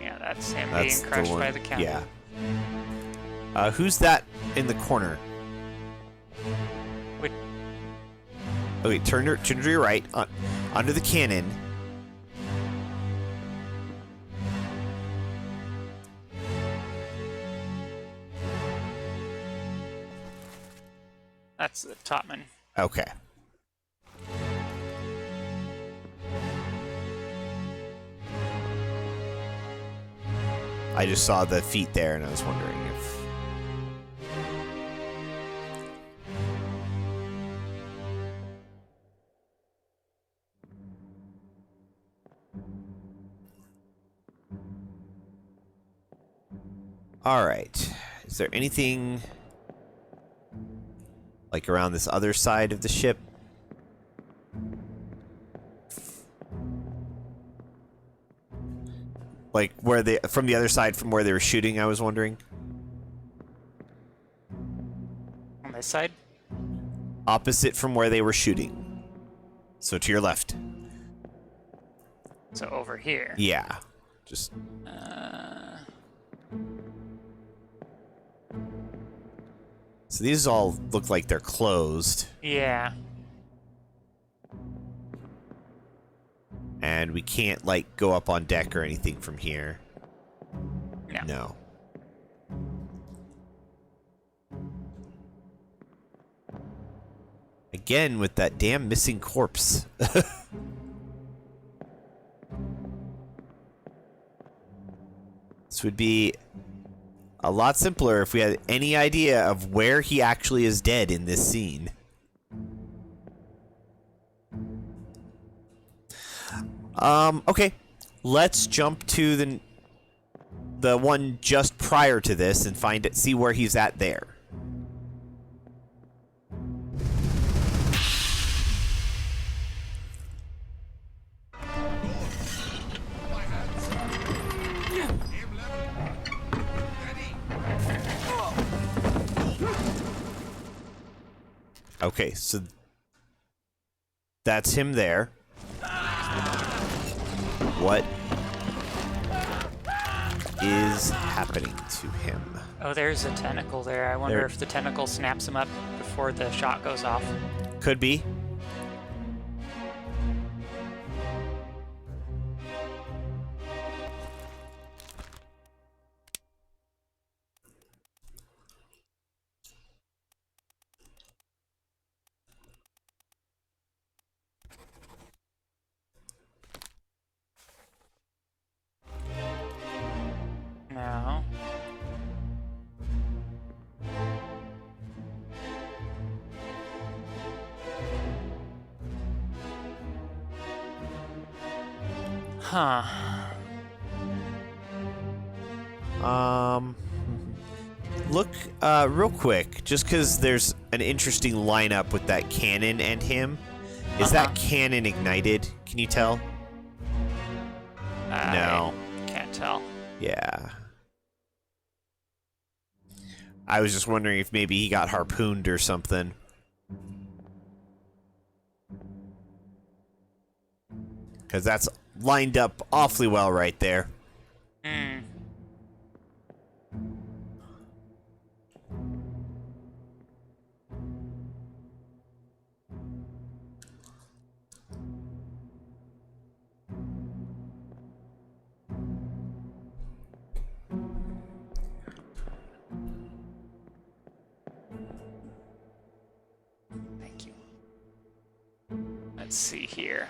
Yeah, that's him That's being crushed the one. by the cannon. Yeah. Who's that in the corner? Wait, Okay, turn to your right, under the cannon. that's the topman. Okay. I just saw the feet there, and I was wondering if... Alright. Is there anything... like around this other side of the ship? Like where they... from the other side from where they were shooting, I was wondering. On this side? Opposite from where they were shooting. So to your left. So over here. Yeah. Just... So these all look like they're closed. Yeah. And we can't, like, go up on deck or anything from here. No. No. Again, with that damn missing corpse. This would be a lot simpler if we had any idea of where he actually is dead in this scene. Okay. Let's jump to the one just prior to this and see where he's at there. Okay, so that's him there. What is happening to him? Oh, there's a tentacle there. I wonder if the tentacle snaps him up before the shot goes off. Could be. No. Huh. Look, real quick, just because there's an interesting lineup with that cannon and him. Is that cannon ignited? Can you tell? No. Can't tell. Yeah. I was just wondering if maybe he got harpooned or something. Because that's lined up awfully well right there. Hmm. Thank you. Let's see here.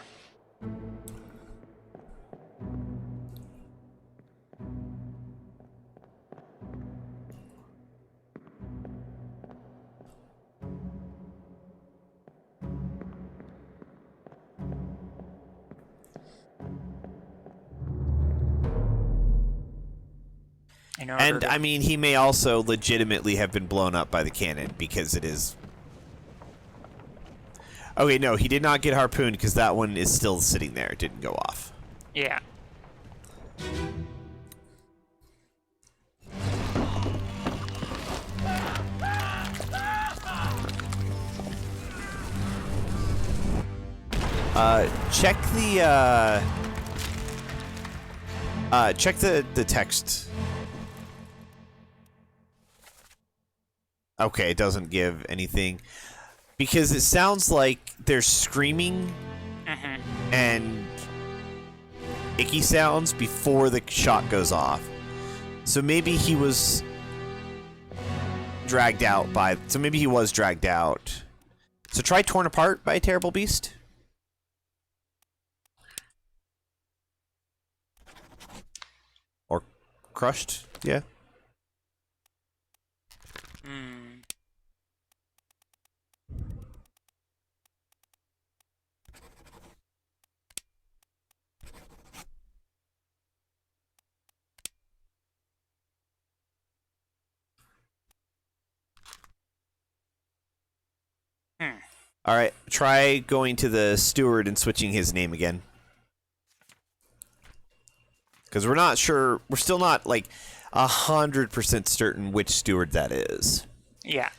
And, I mean, he may also legitimately have been blown up by the cannon because it is... Okay, no, he did not get harpooned because that one is still sitting there. It didn't go off. Yeah. Check the text. Okay, it doesn't give anything. Because it sounds like they're screaming and icky sounds before the shot goes off. So maybe he was dragged out by... So maybe he was dragged out. So try Torn Apart by a Terrible Beast. Or Crushed, yeah. Hmm. All right, try going to the steward and switching his name again. Because we're not sure, we're still not like 100% certain which steward that is. Yeah.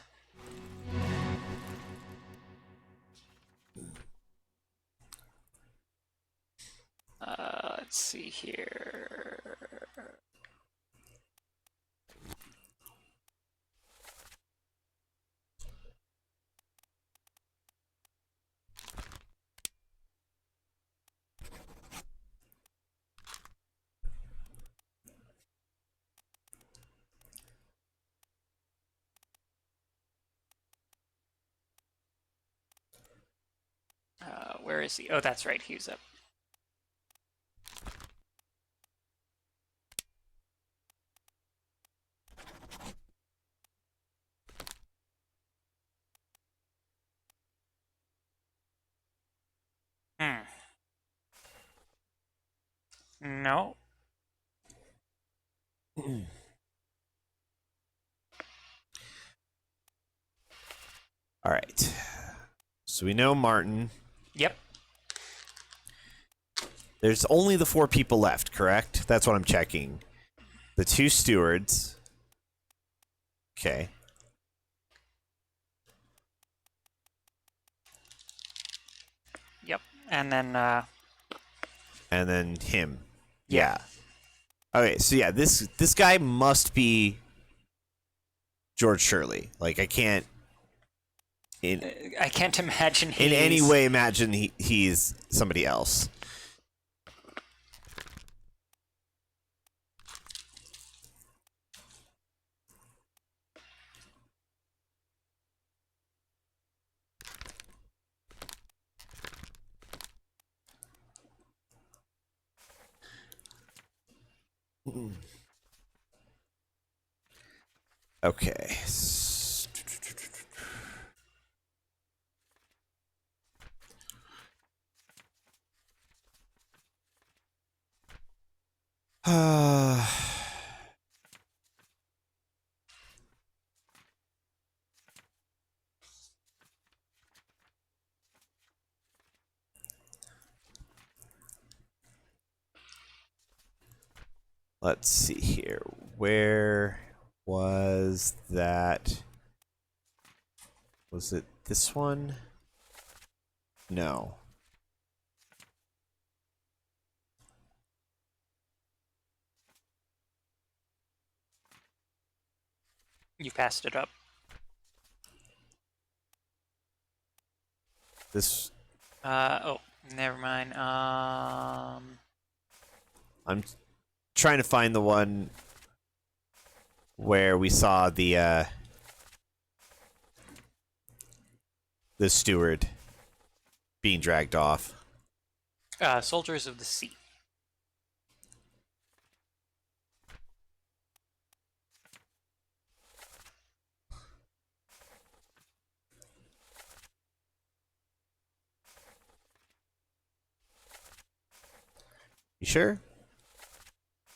Let's see here. Where is he? Oh, that's right. He's up. No. All right. So we know Martin. Yep. There's only the 4 people left, correct? That's what I'm checking. The 2 stewards. Okay. Yep. And then And then him. Yeah. Okay, so yeah, this guy must be George Shirley. Like, I can't imagine in any way imagine he's somebody else. Okay. Let's see here. Where was that? Was it this one? No. You passed it up. This. Oh, never mind. I'm trying to find the one where we saw the steward being dragged off. Soldiers of the Sea. You sure?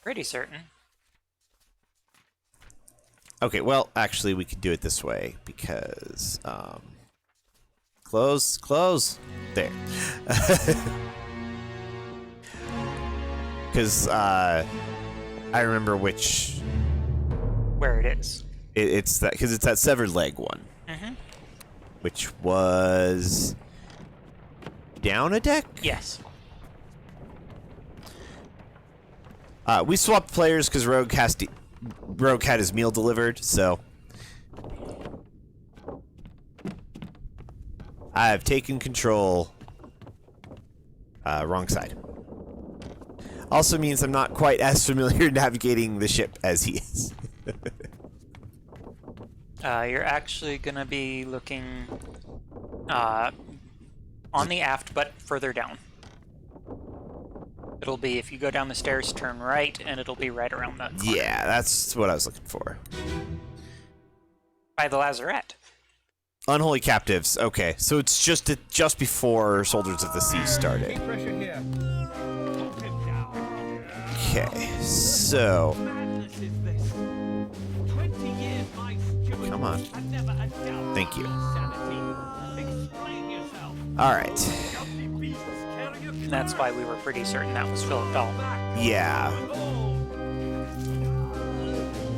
Pretty certain. Okay, well, actually, we could do it this way because, close. There. Because, I remember which. Where it is. It's that, because it's that severed leg one. Mm-hmm. Which was. Down a deck? Yes. We swapped players because Rogue had his meal delivered, so I have taken control. Wrong side. Also means I'm not quite as familiar navigating the ship as he is. You're actually gonna be looking on the aft, but further down. It'll be, if you go down the stairs, turn right, and it'll be right around the corner. Yeah, that's what I was looking for. By the lazarette. Unholy captives. Okay, so it's just before Soldiers of the Sea started. Pressure here. Talk him down. Okay, so Madness is this. 20 years my steward Come on. had never a doubt Thank on you. your sanity. Explain yourself. all right. Guilty beasts carry your And that's why we were pretty certain that was Philip Dahl. Yeah.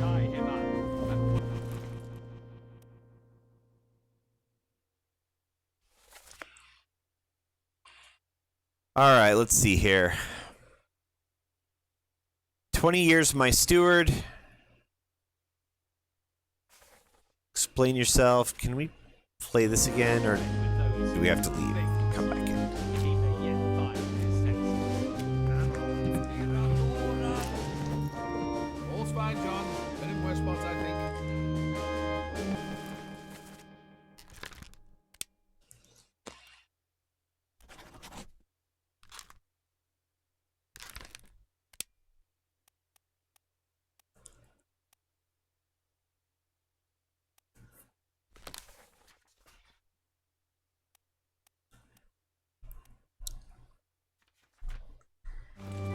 Tie him up. All right, let's see here. 20 years, my steward. Explain yourself. Can we play this again, or do we have to leave? Come back in. He may yet find his senses. All's fine, John. Been in worse spots, I think.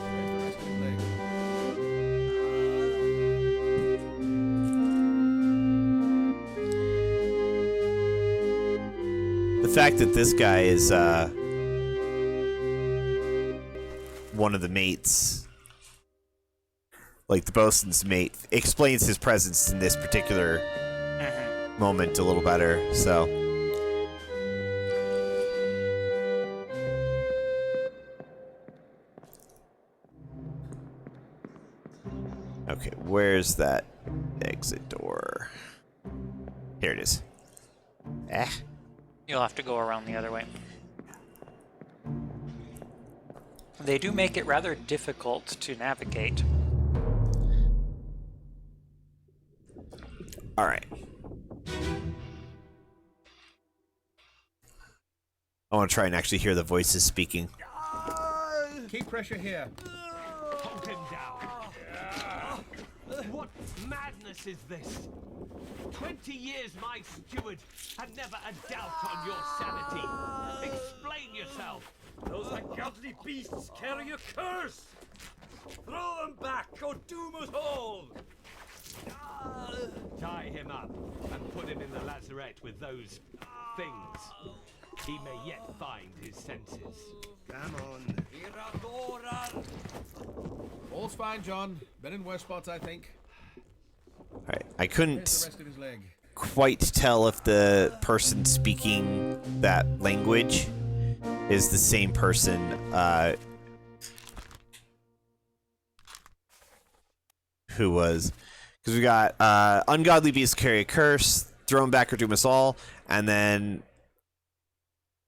Where's the rest of the leg? The fact that this guy is one of the mates, like the bosun's mate, explains his presence in this particular moment a little better. So, okay, where's that exit door? Here it is. Eh. You'll have to go around the other way. They do make it rather difficult to navigate. All right. I want to try and actually hear the voices speaking. Keep pressure here. Hold him down. What madness is this? 20 years my steward had never a doubt on your sanity. Explain yourself. Those ungodly beasts carry a curse! Throw them back or doom us all! Tie him up and put him in the lazarette with those things. He may yet find his senses. Come on. Iradora! All's All's fine, John. Been in worse spots, I think. All right. I Here's the couldn't rest of his leg. quite tell if the person speaking that language is the same person who was, because we got ungodly beasts carry a curse, thrown back or doom us all, and then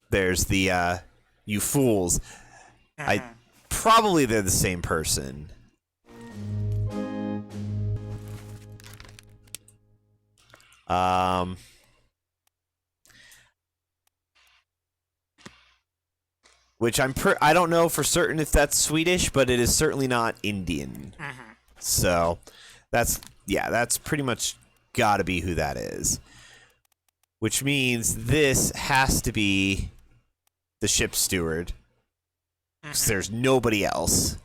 there's the you fools. Probably they're the same person. Which I don't know for certain if that's Swedish, but it is certainly not Indian. So that's pretty much gotta be who that is. Which means this has to be the ship steward. Because there's nobody else.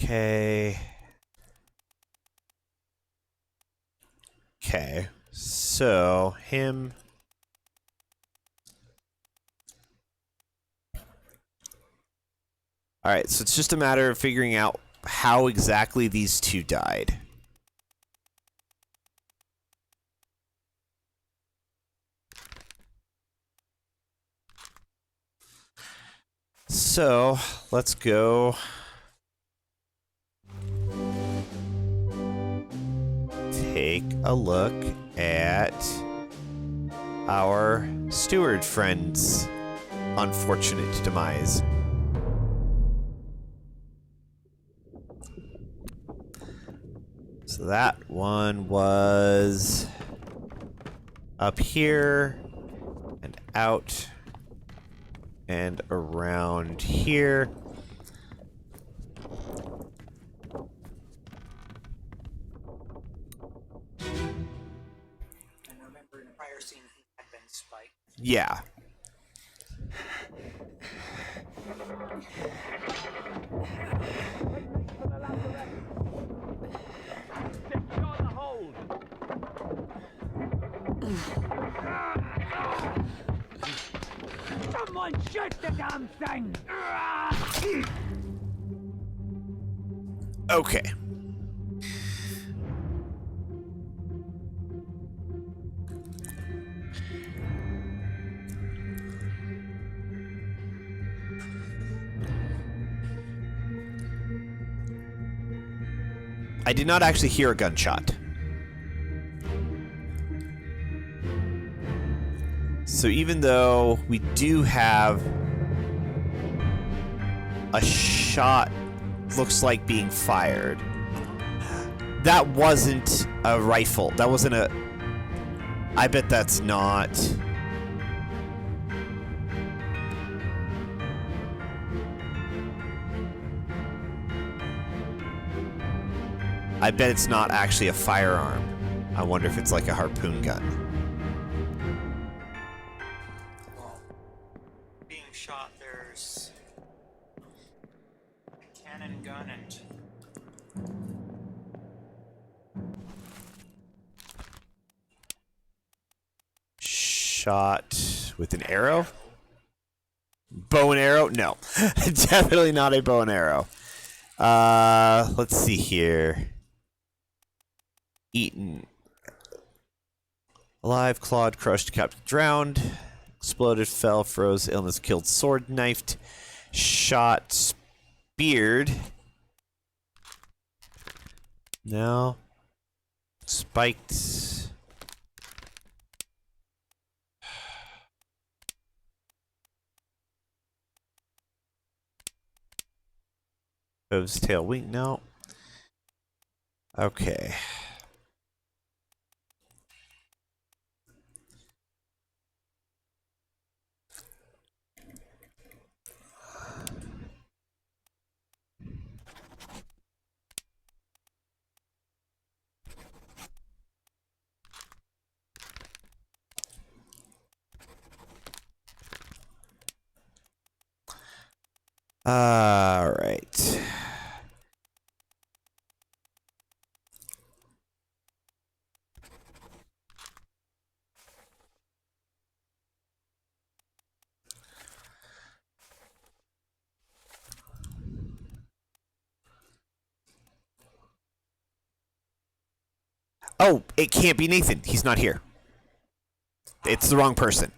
Okay, so him. All right, so it's just a matter of figuring out how exactly these two died. So let's go. Take a look at our steward friend's unfortunate demise. So that one was up here and out and around here. And remember in a prior scene he had been spiked. Yeah. Secure the hold. Someone shoot the damn thing! Okay. I did not actually hear a gunshot. So even though we do have a shot looks like being fired, that wasn't a rifle. That wasn't a... I bet that's not... I bet it's not actually a firearm. I wonder if it's like a harpoon gun. Well, being shot, there's a cannon gun and Shot with an arrow? Bow and arrow? No. Definitely not a bow and arrow. Let's see here. Eaten. Alive, clawed, crushed, captured, drowned. Exploded, fell, froze, illness, killed, sword, knifed, shot, speared. No. Spiked. Hooves, tail, wing. No. Okay. All right. Oh, it can't be Nathan. He's not here. It's the wrong person.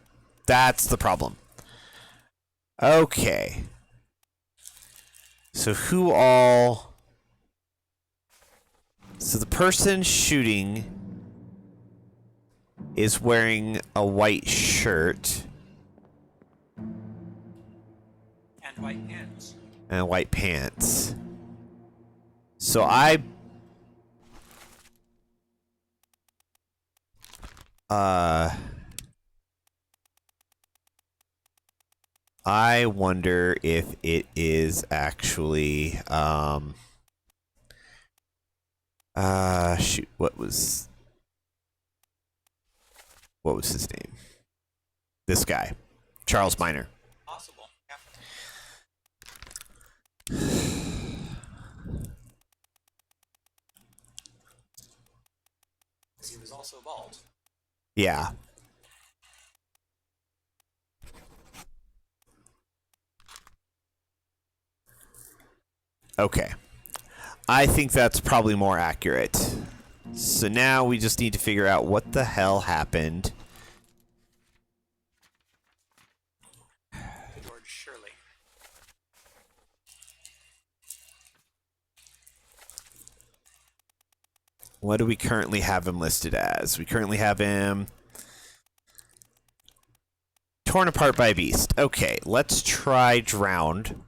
That's the problem. Okay. So who all... So the person shooting is wearing a white shirt. And white pants. And white pants. So I wonder if it is actually shoot, what was his name? This guy, Charles Minor. Possible. Yeah. He was also bald. Yeah. Okay. I think that's probably more accurate. So now we just need to figure out what the hell happened. George Shirley. What do we currently have him listed as? We currently have him torn apart by a beast. Okay, let's try drowned.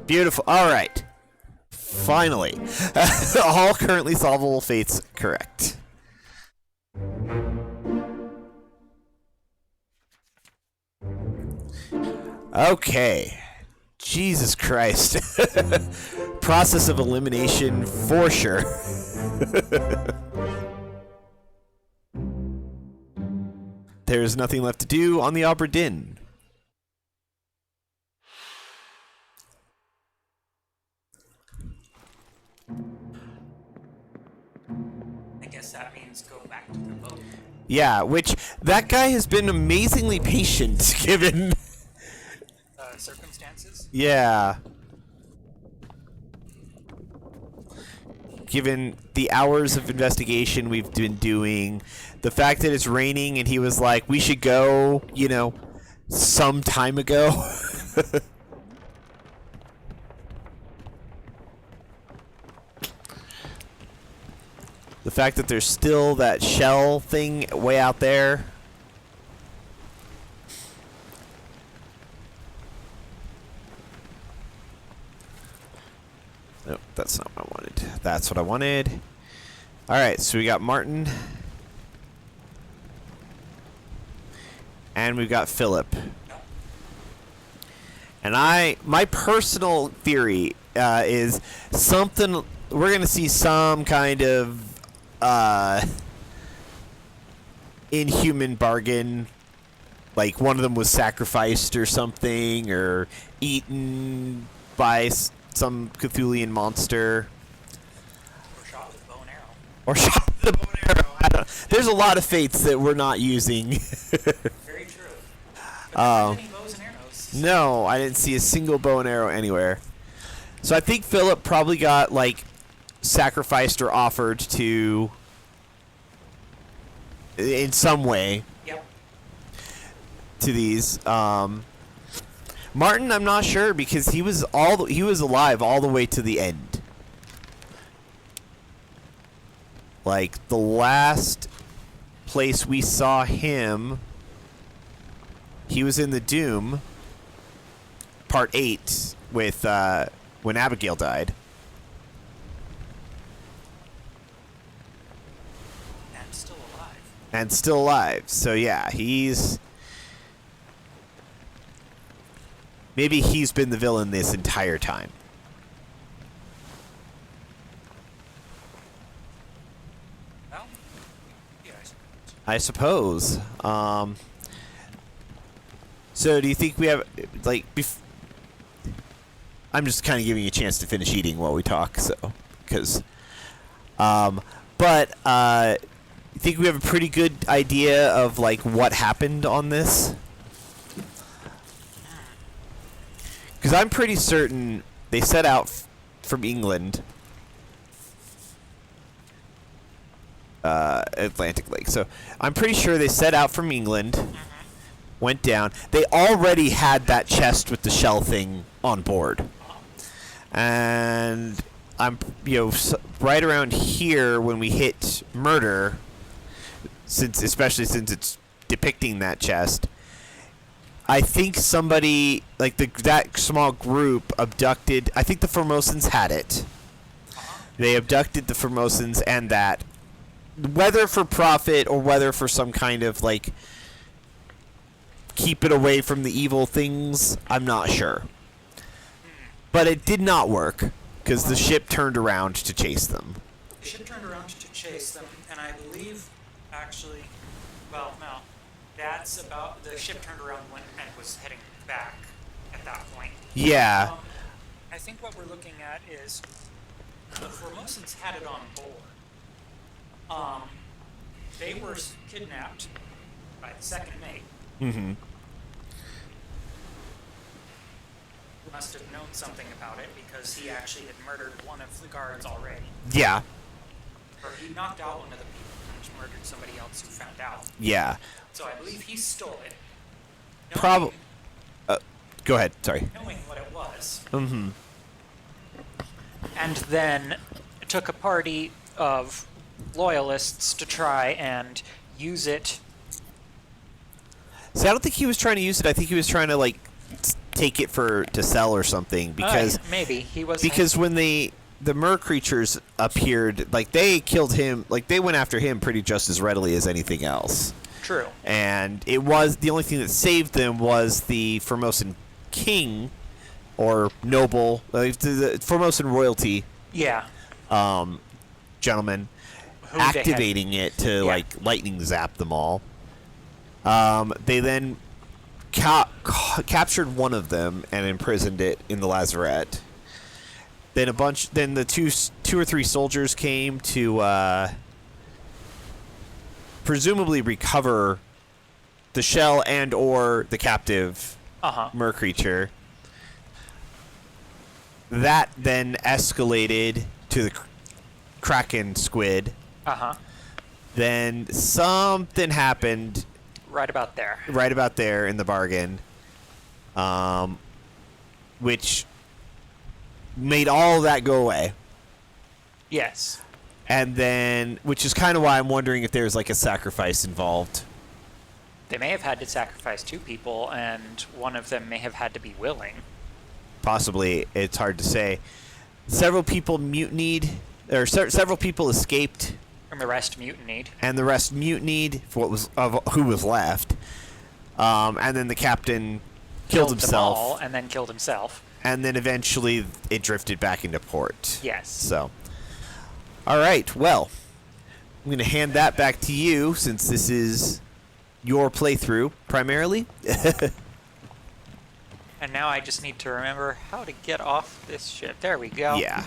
Beautiful. All right. Finally. All currently solvable fates correct. Okay. Jesus Christ. Process of elimination for sure. There's nothing left to do on the Obra Dinn. I guess that means go back to the boat. Yeah, which that guy has been amazingly patient given. Circumstances? Yeah. Given the hours of investigation we've been doing, the fact that it's raining and he was like, we should go, some time ago. The fact that there's still that shell thing way out there. Nope, that's not what I wanted. That's what I wanted. Alright, so we got Martin. And we've got Philip. And my personal theory is something, we're going to see some kind of inhuman bargain. Like one of them was sacrificed or something, or eaten by some Cthulhian monster. Or shot with a bow and arrow. Or shot with a bow and arrow. I don't, there's a lot of fates that we're not using. Very true. But there aren't any bows and arrows. No, I didn't see a single bow and arrow anywhere. So I think Philip probably got, like, sacrificed or offered to, in some way, Yep. to these. Martin, I'm not sure because he was alive all the way to the end. Like the last place we saw him, he was in the Doom, Part 8, with when Abigail died. And still alive. And still alive. So yeah, maybe he's been the villain this entire time. Well, yeah, I suppose. I suppose. So do you think we have, like, I'm just kind of giving you a chance to finish eating while we talk, so, because, you think we have a pretty good idea of, like, what happened on this? Because I'm pretty certain they set out from England, Atlantic Lake. So I'm pretty sure they set out from England, went down. They already had that chest with the shell thing on board, and I'm right around here when we hit murder, especially since it's depicting that chest. I think somebody, like that small group, abducted. I think the Formosans had it. They abducted the Formosans, and that, whether for profit or whether for some kind of, like, keep it away from the evil things, I'm not sure. But it did not work, because the ship turned around to chase them. The ship turned around to chase them, and I believe, actually, well, no. That's about, the ship turned around and was heading back at that point. Yeah. I think what we're looking at is the Formosans had it on board. They were kidnapped by the second mate. Mm-hmm. Who must have known something about it because he actually had murdered one of the guards already. Yeah. Or he knocked out one of the people and murdered somebody else who found out. Yeah. So I believe he stole it. Probably. Go ahead. Sorry. Knowing what it was. Mm-hmm. And then took a party of loyalists to try and use it. See, I don't think he was trying to use it. I think he was trying to, like, take it to sell or something, because maybe he was, because when the mer creatures appeared, like, they killed him, like, they went after him pretty just as readily as anything else. True. And it was the only thing that saved them was the Formosan king or noble, the Formosan royalty. Yeah. Gentleman Who activating it to like lightning zap them all. They then captured one of them and imprisoned it in the lazarette. Then the two or three soldiers came to presumably recover the shell and or the captive mer creature. That then escalated to the Kraken squid. Then something happened right about there. Right about there in the bargain, which made all of that go away. Yes. And then, which is kind of why I'm wondering if there's like a sacrifice involved. They may have had to sacrifice two people, and one of them may have had to be willing. Possibly, it's hard to say. Several people mutinied, or several people escaped. And the rest mutinied. And the rest mutinied for who was left. And then the captain killed himself. Them all, and then killed himself. And then eventually it drifted back into port. Yes. So, all right. Well, I'm going to hand that back to you since this is your playthrough primarily. And now I just need to remember how to get off this ship. There we go. Yeah.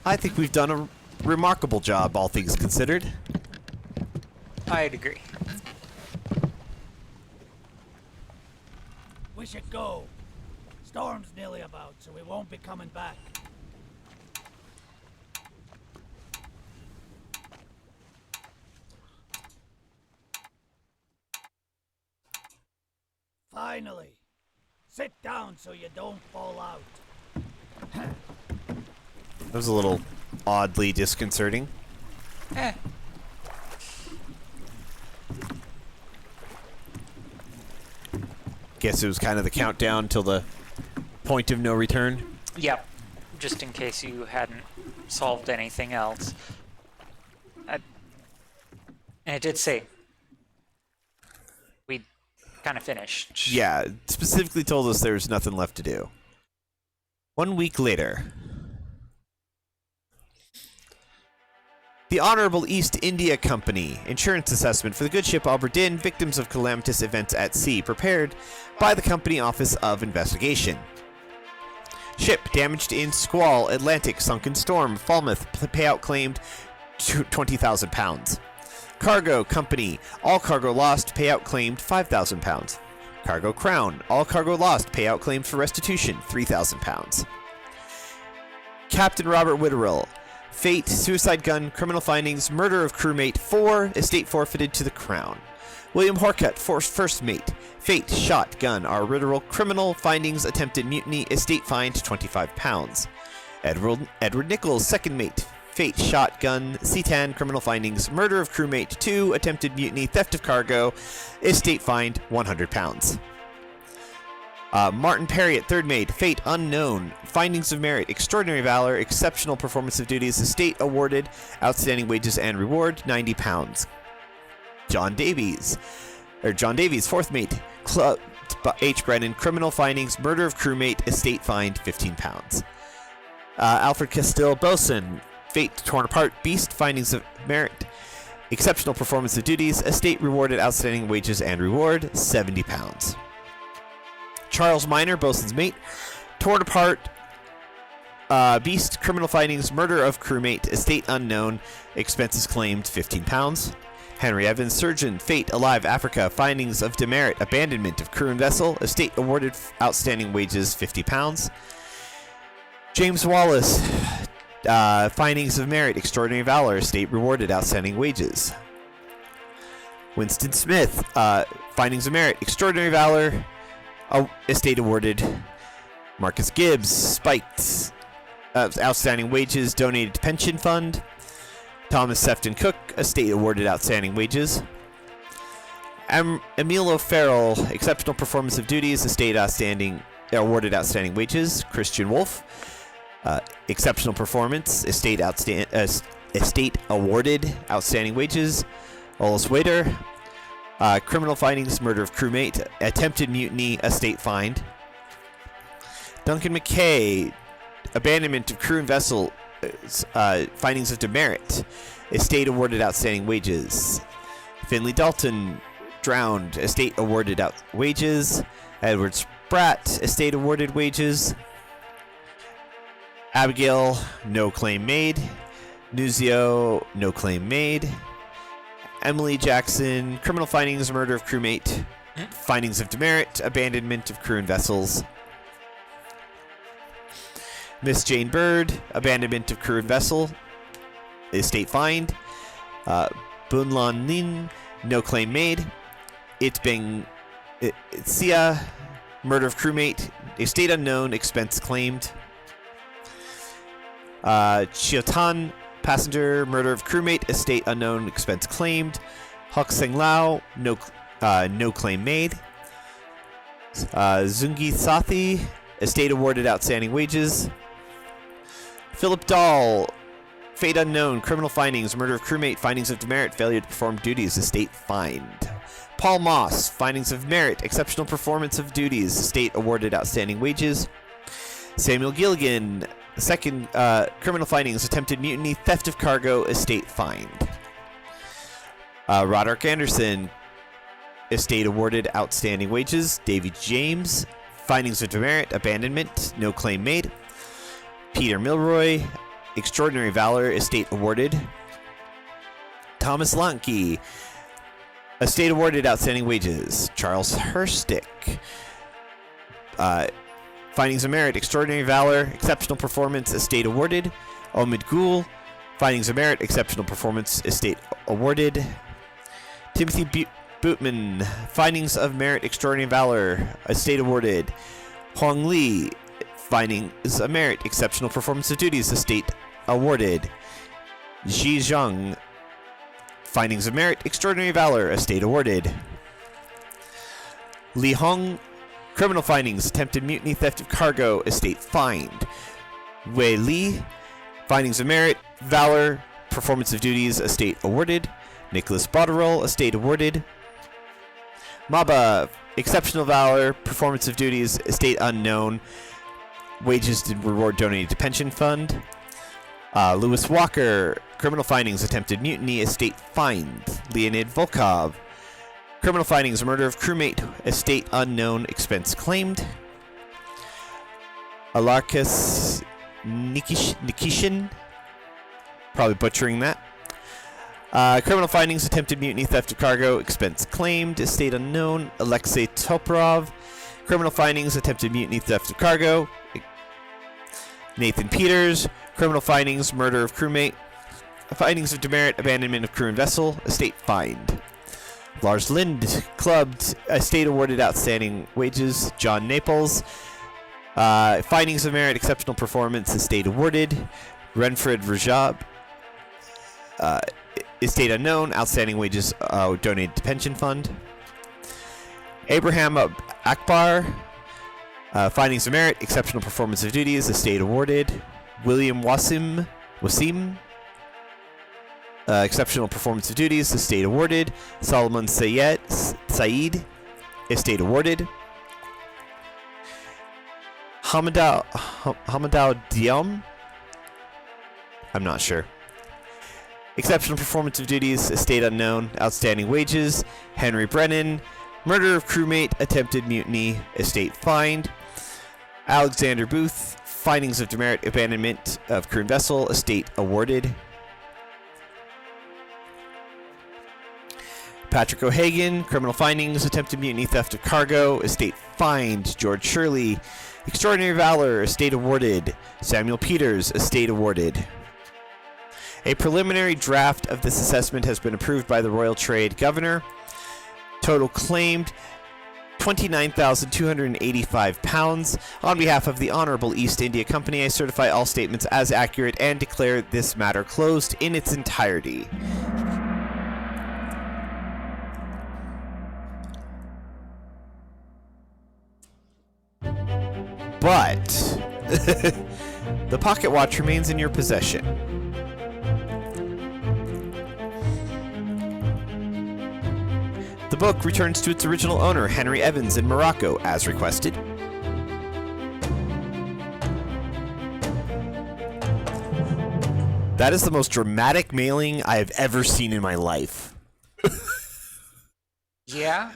I think we've done a remarkable job, all things considered. I'd agree. We should go. Storm's nearly about, so we won't be coming back. Finally. Sit down so you don't fall out. That was a little oddly disconcerting. Guess it was kind of the countdown till the point of no return. Yep. Just in case you hadn't solved anything else. And it did say we kind of finished. Yeah, it specifically told us there was nothing left to do. 1 week later. The Honorable East India Company. Insurance assessment for the good ship Obra Dinn, victims of calamitous events at sea, prepared by the Company Office of Investigation. Ship damaged in squall, Atlantic, sunken storm, Falmouth, payout claimed £20,000. Cargo Company, all cargo lost, payout claimed £5,000. Cargo Crown, all cargo lost, payout claimed for restitution £3,000. Captain Robert Witterill, fate, suicide gun, criminal findings, murder of crewmate 4, estate forfeited to the Crown. William Horcutt, first mate, fate, shot, gun, R. Witterill, criminal findings, attempted mutiny, estate fined £25. Edward Nichols, second mate, fate, shot, gun, C-10, criminal findings, murder of crewmate 2, attempted mutiny, theft of cargo, estate fined £100. Martin Perriott, third mate, fate unknown, findings of merit, extraordinary valor, exceptional performance of duties, estate awarded, outstanding wages and reward, £90. John Davies, fourth mate, Club H. Brennan, criminal findings, murder of crewmate, estate fined, £15. Alfred Castile, bosun, fate torn apart, beast, findings of merit, exceptional performance of duties, estate rewarded, outstanding wages and reward, £70. Charles Minor, bosun's mate, torn apart, beast, criminal findings, murder of crewmate, estate unknown, expenses claimed, £15. Henry Evans, surgeon, fate, alive, Africa, findings of demerit, abandonment of crew and vessel, estate awarded, outstanding wages, £50. James Wallace, findings of merit, extraordinary valor, estate rewarded, outstanding wages. Winston Smith, findings of merit, extraordinary valor, estate awarded. Marcus Gibbs, spiked, outstanding wages, donated to pension fund. Thomas Sefton Cook, estate awarded, outstanding wages. Emilio Farrell, exceptional performance of duties, estate awarded, outstanding wages. Christian Wolf, exceptional performance, estate awarded, outstanding wages. Ollis Wader, criminal findings, murder of crewmate, attempted mutiny, estate fined. Duncan McKay, abandonment of crew and vessel, findings of demerit, estate awarded, outstanding wages. Finley Dalton, drowned, estate awarded, wages. Edward Spratt, estate awarded, wages. Abigail, no claim made. Nuzio, no claim made. Emily Jackson, criminal findings, murder of crewmate, findings of demerit, abandonment of crew and vessels. Miss Jane Bird, abandonment of crew and vessel, estate fined. Bunlan Nin, no claim made. Sia, murder of crewmate, estate unknown, expense claimed. Chiotan, passenger, murder of crewmate, estate unknown, expense claimed. Hok Seng Lao, no claim made. Zungi Sathi, estate awarded, outstanding wages. Philip Dahl, fate unknown, criminal findings, murder of crewmate, findings of demerit, failure to perform duties, estate fined. Paul Moss, findings of merit, exceptional performance of duties, estate awarded, outstanding wages. Samuel Gilligan, second, criminal findings, attempted mutiny, theft of cargo, estate fined. Roderick Anderson, estate awarded, outstanding wages. Davy James, findings of demerit, abandonment, no claim made. Peter Milroy, extraordinary valor, estate awarded. Thomas Lanke, estate awarded, outstanding wages. Charles Herstick, findings of merit, extraordinary valor, exceptional performance, estate awarded. Omid Gul, findings of merit, exceptional performance, estate awarded. Timothy Bootman, findings of merit, extraordinary valor, estate awarded. Huang Li, findings of merit, exceptional performance of duties, estate awarded. Xi Zhang, findings of merit, extraordinary valor, estate awarded. Li Hong, criminal findings, attempted mutiny, theft of cargo, estate fined. Wei Li, findings of merit, valor, performance of duties, estate awarded. Nicholas Botterill, estate awarded. Maba, exceptional valor, performance of duties, estate unknown, wages and reward donated to pension fund. Lewis Walker, criminal findings, attempted mutiny, estate fined. Leonid Volkov, criminal findings, murder of crewmate, estate unknown, expense claimed. Alarkas Nikishin, probably butchering that. Criminal findings, attempted mutiny, theft of cargo, expense claimed, estate unknown. Alexei Toporov, criminal findings, attempted mutiny, theft of cargo. Nathan Peters, criminal findings, murder of crewmate, findings of demerit, abandonment of crew and vessel, estate fined. Lars Lind, clubbed, estate awarded outstanding wages. John Naples, findings of merit, exceptional performance, estate awarded. Renfred Rajab, estate unknown, outstanding wages donated to pension fund. Abraham Akbar, findings of merit, exceptional performance of duties, estate awarded. William Wasim, exceptional performance of duties, estate awarded. Solomon Said, estate awarded. Hamadou Diom, I'm not sure. Exceptional performance of duties, estate unknown, outstanding wages. Henry Brennan, murder of crewmate, attempted mutiny, estate fined. Alexander Booth, findings of demerit, abandonment of crew and vessel, estate awarded. Patrick O'Hagan, criminal findings, attempted mutiny, theft of cargo, estate fined. George Shirley, extraordinary valor, estate awarded. Samuel Peters, estate awarded. A preliminary draft of this assessment has been approved by the Royal Trade Governor. Total claimed £29,285. On behalf of the Honorable East India Company, I certify all statements as accurate and declare this matter closed in its entirety. But the pocket watch remains in your possession. The book returns to its original owner, Henry Evans, in Morocco, as requested. That is the most dramatic mailing I have ever seen in my life. Yeah?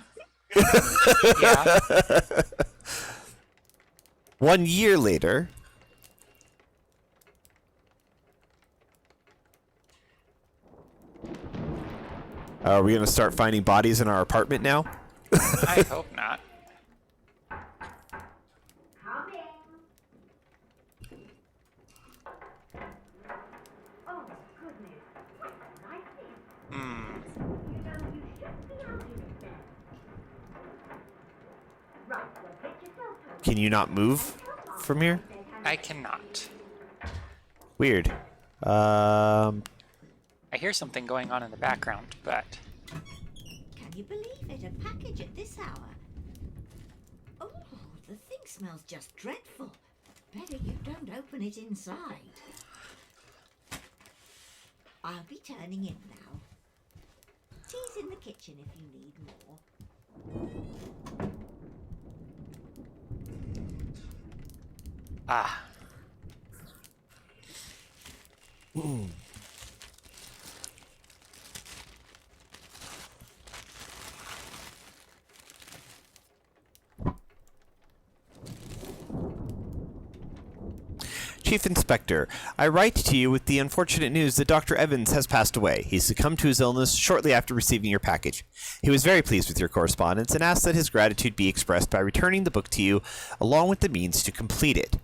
Yeah. 1 year later, are we going to start finding bodies in our apartment now? I hope not. Can you not move from here? I cannot. Weird. I hear something going on in the background, but... Can you believe it? A package at this hour? Oh, the thing smells just dreadful. Better you don't open it inside. I'll be turning in now. Tea's in the kitchen if you need more. Ah. Chief Inspector, I write to you with the unfortunate news that Dr. Evans has passed away. He succumbed to his illness shortly after receiving your package. He was very pleased with your correspondence and asked that his gratitude be expressed by returning the book to you, along with the means to complete it.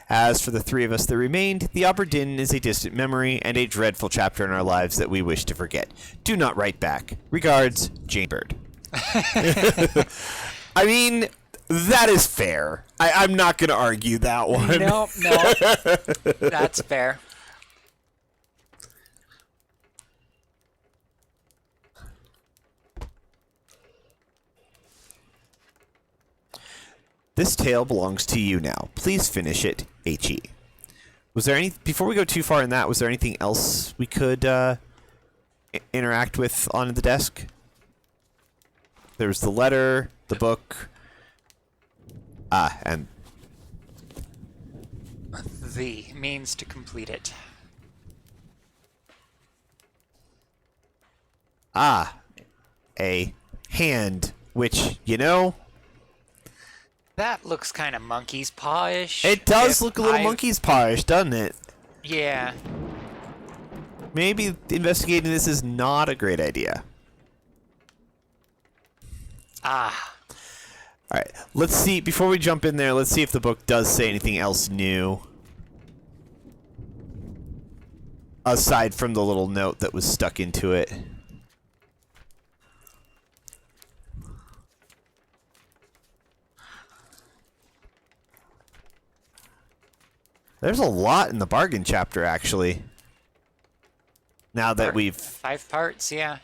As for the three of us that remained, the Obra Dinn is a distant memory and a dreadful chapter in our lives that we wish to forget. Do not write back. Regards, Jane Bird. I mean, that is fair. I'm not going to argue that one. No, that's fair. This tale belongs to you now. Please finish it, H.E. Was there any... Before we go too far in that, was there anything else we could interact with on the desk? There was the letter, the book... and... The means to complete it. Ah, a hand, which, you know, That looks kind of monkey's paw-ish. it does if look a little I- monkey's pawish, doesn't it? Yeah. Maybe investigating this is not a great idea. Ah. Alright, let's see, before we jump in there, let's see if the book does say anything else new. Aside from the little note that was stuck into it. There's a lot in the bargain chapter, actually. Now that we've... 5 parts, yeah.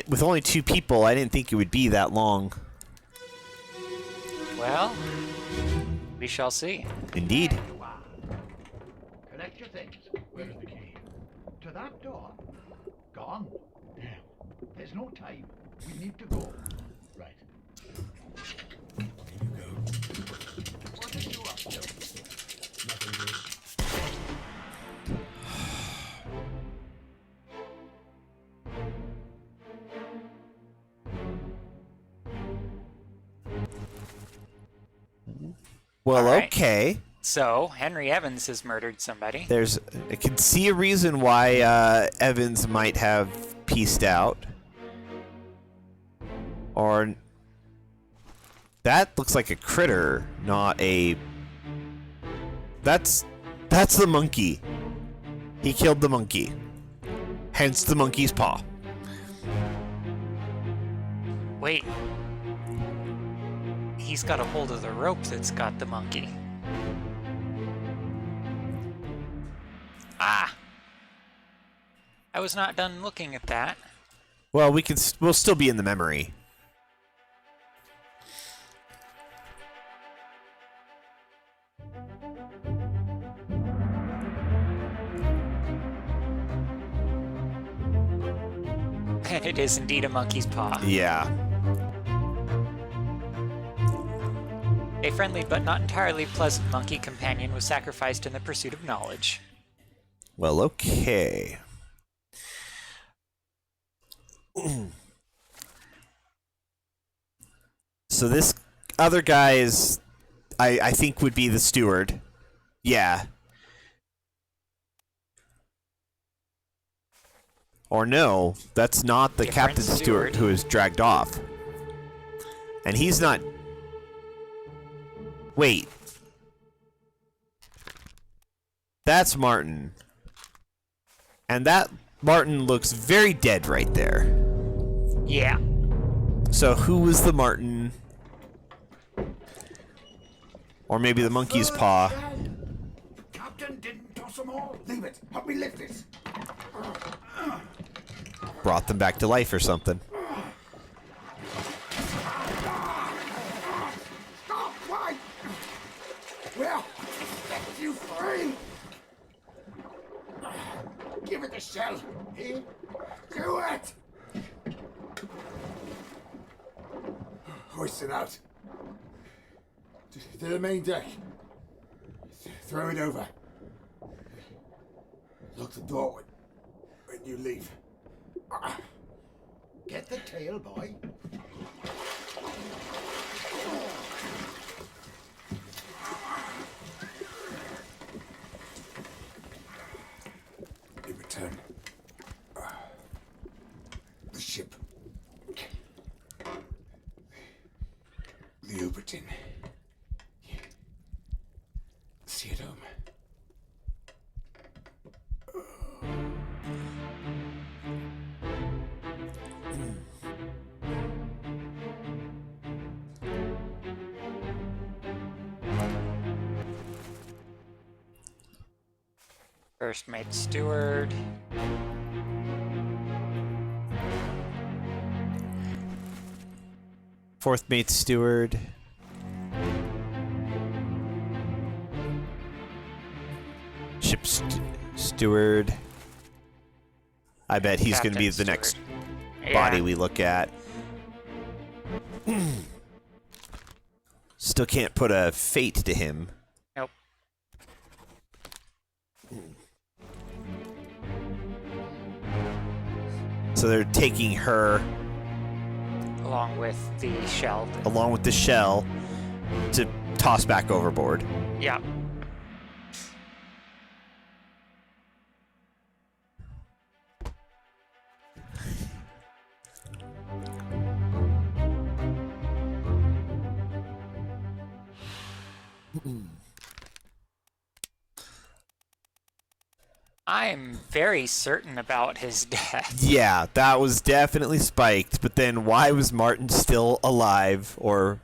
with only 2 people, I didn't think it would be that long. Well, we shall see. Indeed. Collect your things. Where's the key? To that door. Gone. Damn. There's no time. We need to go. Right. Here you go. What are you up to? Nothing good. Well, All right. okay. So, Henry Evans has murdered somebody. I can see a reason why Evans might have pieced out. Or that looks like a critter, not a... That's the monkey. He killed the monkey. Hence the monkey's paw. Wait. He's got a hold of the rope that's got the monkey. Ah! I was not done looking at that. Well, we'll still be in the memory. And it is indeed a monkey's paw. Yeah. A friendly but not entirely pleasant monkey companion was sacrificed in the pursuit of knowledge. Well, okay. So this other guy is, I think, would be the steward. Yeah. Or no, that's not the Different captain's steward who is dragged off. And he's not... Wait. That's Martin. And that Martin looks very dead right there. Yeah. So who was the Martin? Or maybe the monkey's paw. Captain didn't toss them all. Leave it. Help me lift it. Brought them back to life or something. Stop! Why? Well, set you free. Give it the shell. Here. Do it. Hoist it out. To the main deck. Throw it over. Lock the door when you leave. Get the tail, boy. You return. The ship. The Obra Dinn. See it home. First mate steward. Fourth mate steward. Ship steward. I bet he's going to be Captain the next steward. body Yeah. we look at. Still can't put a fate to him. Nope. So they're taking her along with the shell. along with the shell to toss back overboard. Yeah. I'm very certain about his death. Yeah, that was definitely spiked, but then why was Martin still alive? Or,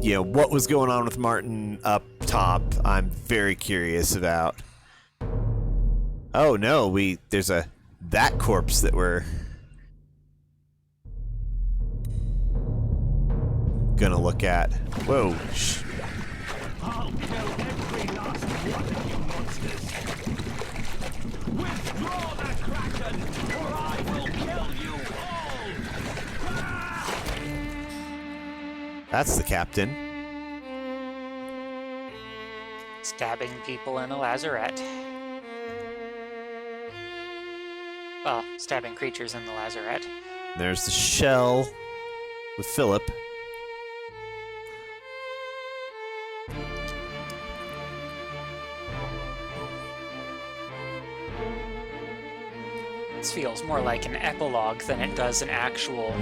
you know, what was going on with Martin up top? I'm very curious about. Oh no, there's that corpse that we're gonna look at. Whoa. I'll kill every last one of you monsters. Withdraw the Kraken, or I will kill you all! Ah! That's the captain. Stabbing people in a lazarette. Well, stabbing creatures in the lazarette. There's the shell with Philip. This feels more like an epilogue than it does an actual...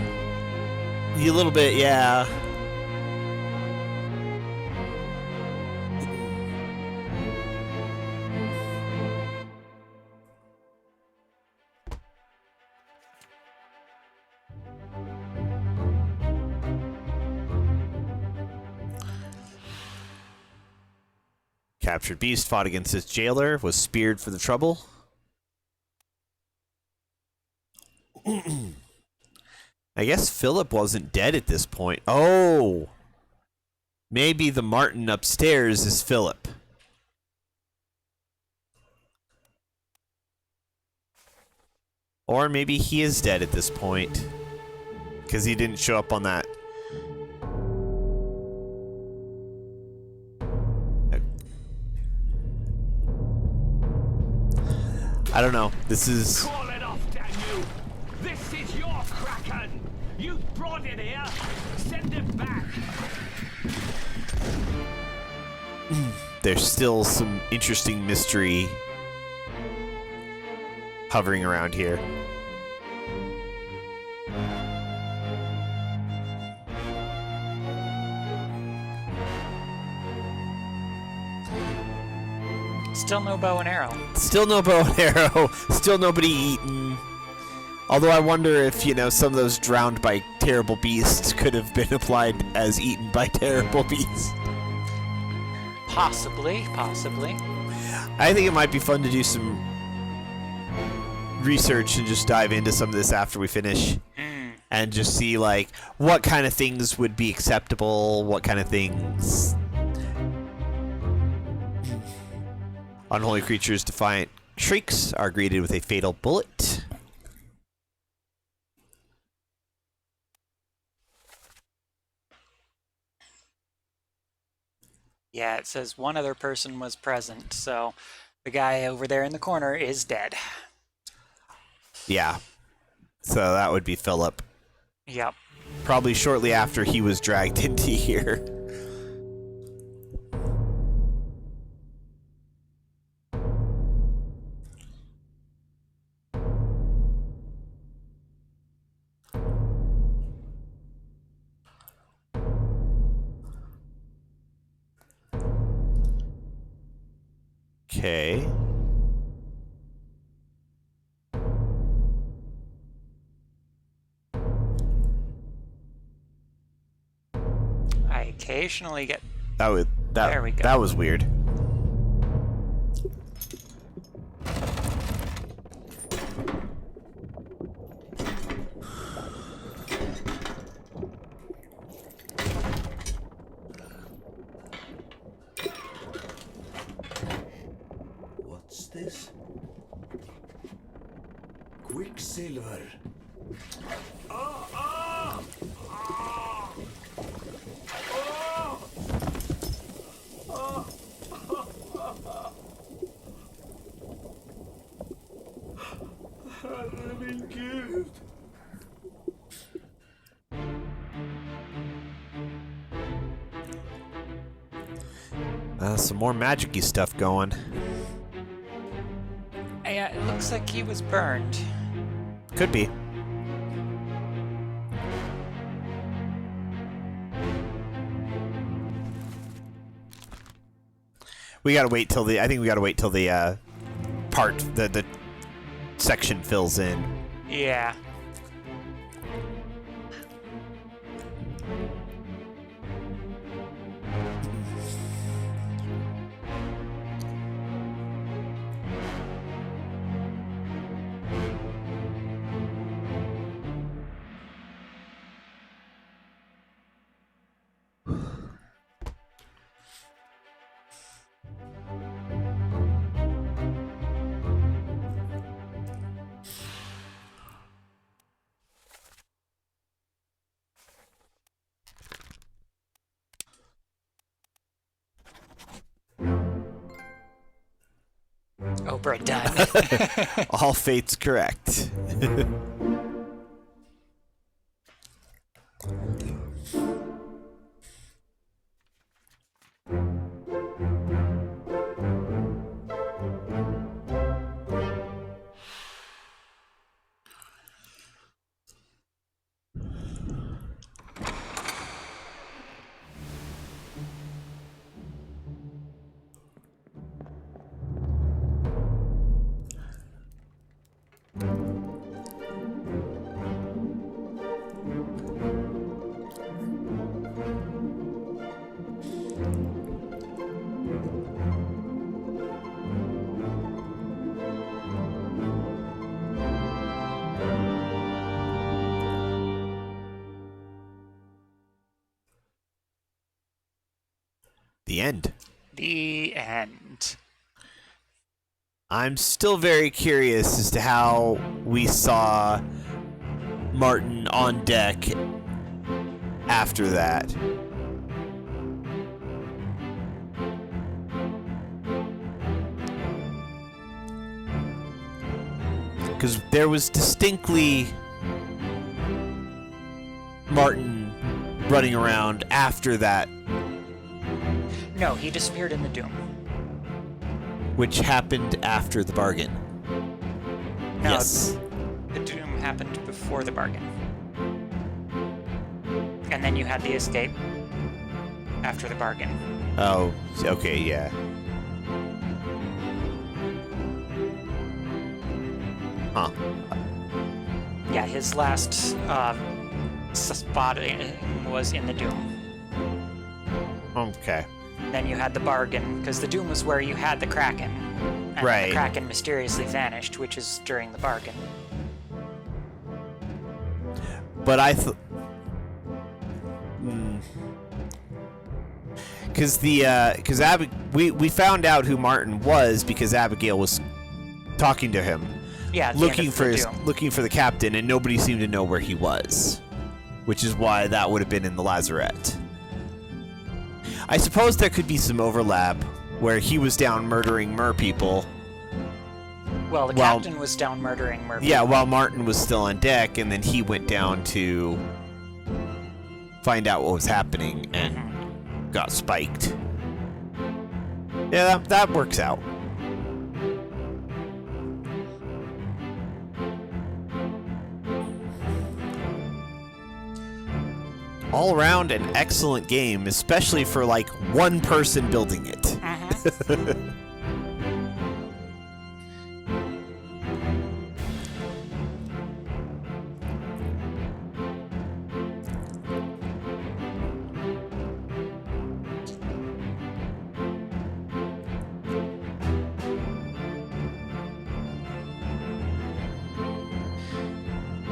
A little bit, yeah. Captured beast fought against his jailer, was speared for the trouble. I guess Philip wasn't dead at this point. Oh! Maybe the Martin upstairs is Philip. Or maybe he is dead at this point. Because he didn't show up on that. I don't know. This is... Call it off, damn you! This is your Kraken! You brought it here! Send it back! There's still some interesting mystery hovering around here. Still no bow and arrow. Still no bow and arrow. Still nobody eaten. Although I wonder if, you know, some of those drowned by terrible beasts could have been applied as eaten by terrible beasts. Possibly, possibly. I think it might be fun to do some research and just dive into some of this after we finish. And just see, like, what kind of things would be acceptable, what kind of things... Unholy creatures, defiant shrieks, are greeted with a fatal bullet. Yeah, it says one other person was present, so the guy over there in the corner is dead. Yeah. So that would be Philip. Yep. Probably shortly after he was dragged into here. Okay. I occasionally get... There we go. That was weird. What's this? Quicksilver. gift. Some more magic-y stuff going. Yeah, it looks like he was burned. Could be. We gotta wait till the. I think we gotta wait till the the section fills in. Yeah. Obra Dinn. All fates correct. The end. The end. I'm still very curious as to how we saw Martin on deck after that. Because there was distinctly Martin running around after that, No, he disappeared in the Doom. which happened after the bargain. No, Yes. the Doom happened before the bargain. And then you had the escape after the bargain. Oh, okay, yeah. Huh. Yeah, his last spot was in the Doom. Okay. Then you had the bargain, because the Doom was where you had the Kraken. And Right. the Kraken mysteriously vanished, which is during the bargain. But I because we found out who Martin was because Abigail was talking to him, Yeah, at the end looking of for the Doom. looking for the captain, and nobody seemed to know where he was, which is why that would have been in the lazarette. I suppose there could be some overlap where he was down murdering mer people. Well, the Well- captain was down murdering Murphy. Yeah, while Martin was still on deck, and then he went down to find out what was happening and got spiked. Yeah, that works out. All around an excellent game, especially for like one person building it.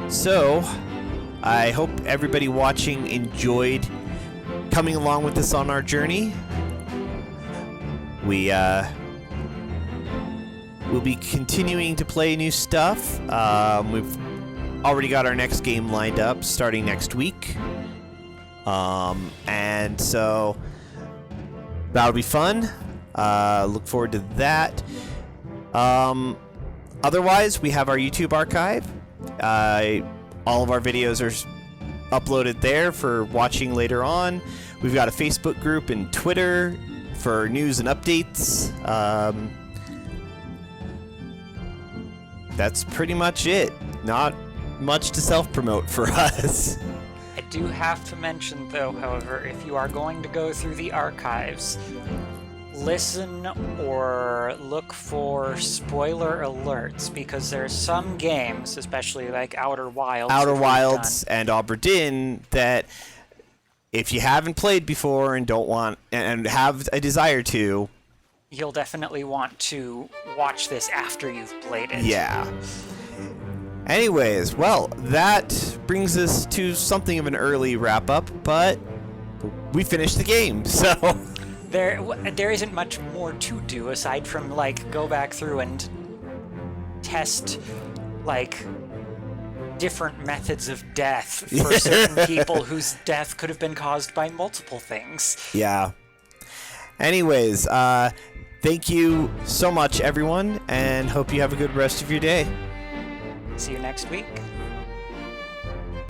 So, I hope everybody watching enjoyed coming along with us on our journey. We'll be continuing to play new stuff. We've already got our next game lined up starting next week. And so that'll be fun. Look forward to that. Otherwise, we have our YouTube archive. All of our videos are uploaded there for watching later on. We've got a Facebook group and Twitter for news and updates. That's pretty much it. Not much to self-promote for us. I do have to mention, though, however, if you are going to go through the archives, listen or look for spoiler alerts, because there's some games, especially like Outer Wilds, And Obra Dinn, that if you haven't played before and don't want and have a desire to, you'll definitely want to watch this after you've played it. Yeah. Anyways, well, that brings us to something of an early wrap-up, but we finished the game, so... There isn't much more to do aside from, like, go back through and test, like, different methods of death for certain people whose death could have been caused by multiple things. Yeah. Anyways, thank you so much, everyone, and hope you have a good rest of your day. See you next week.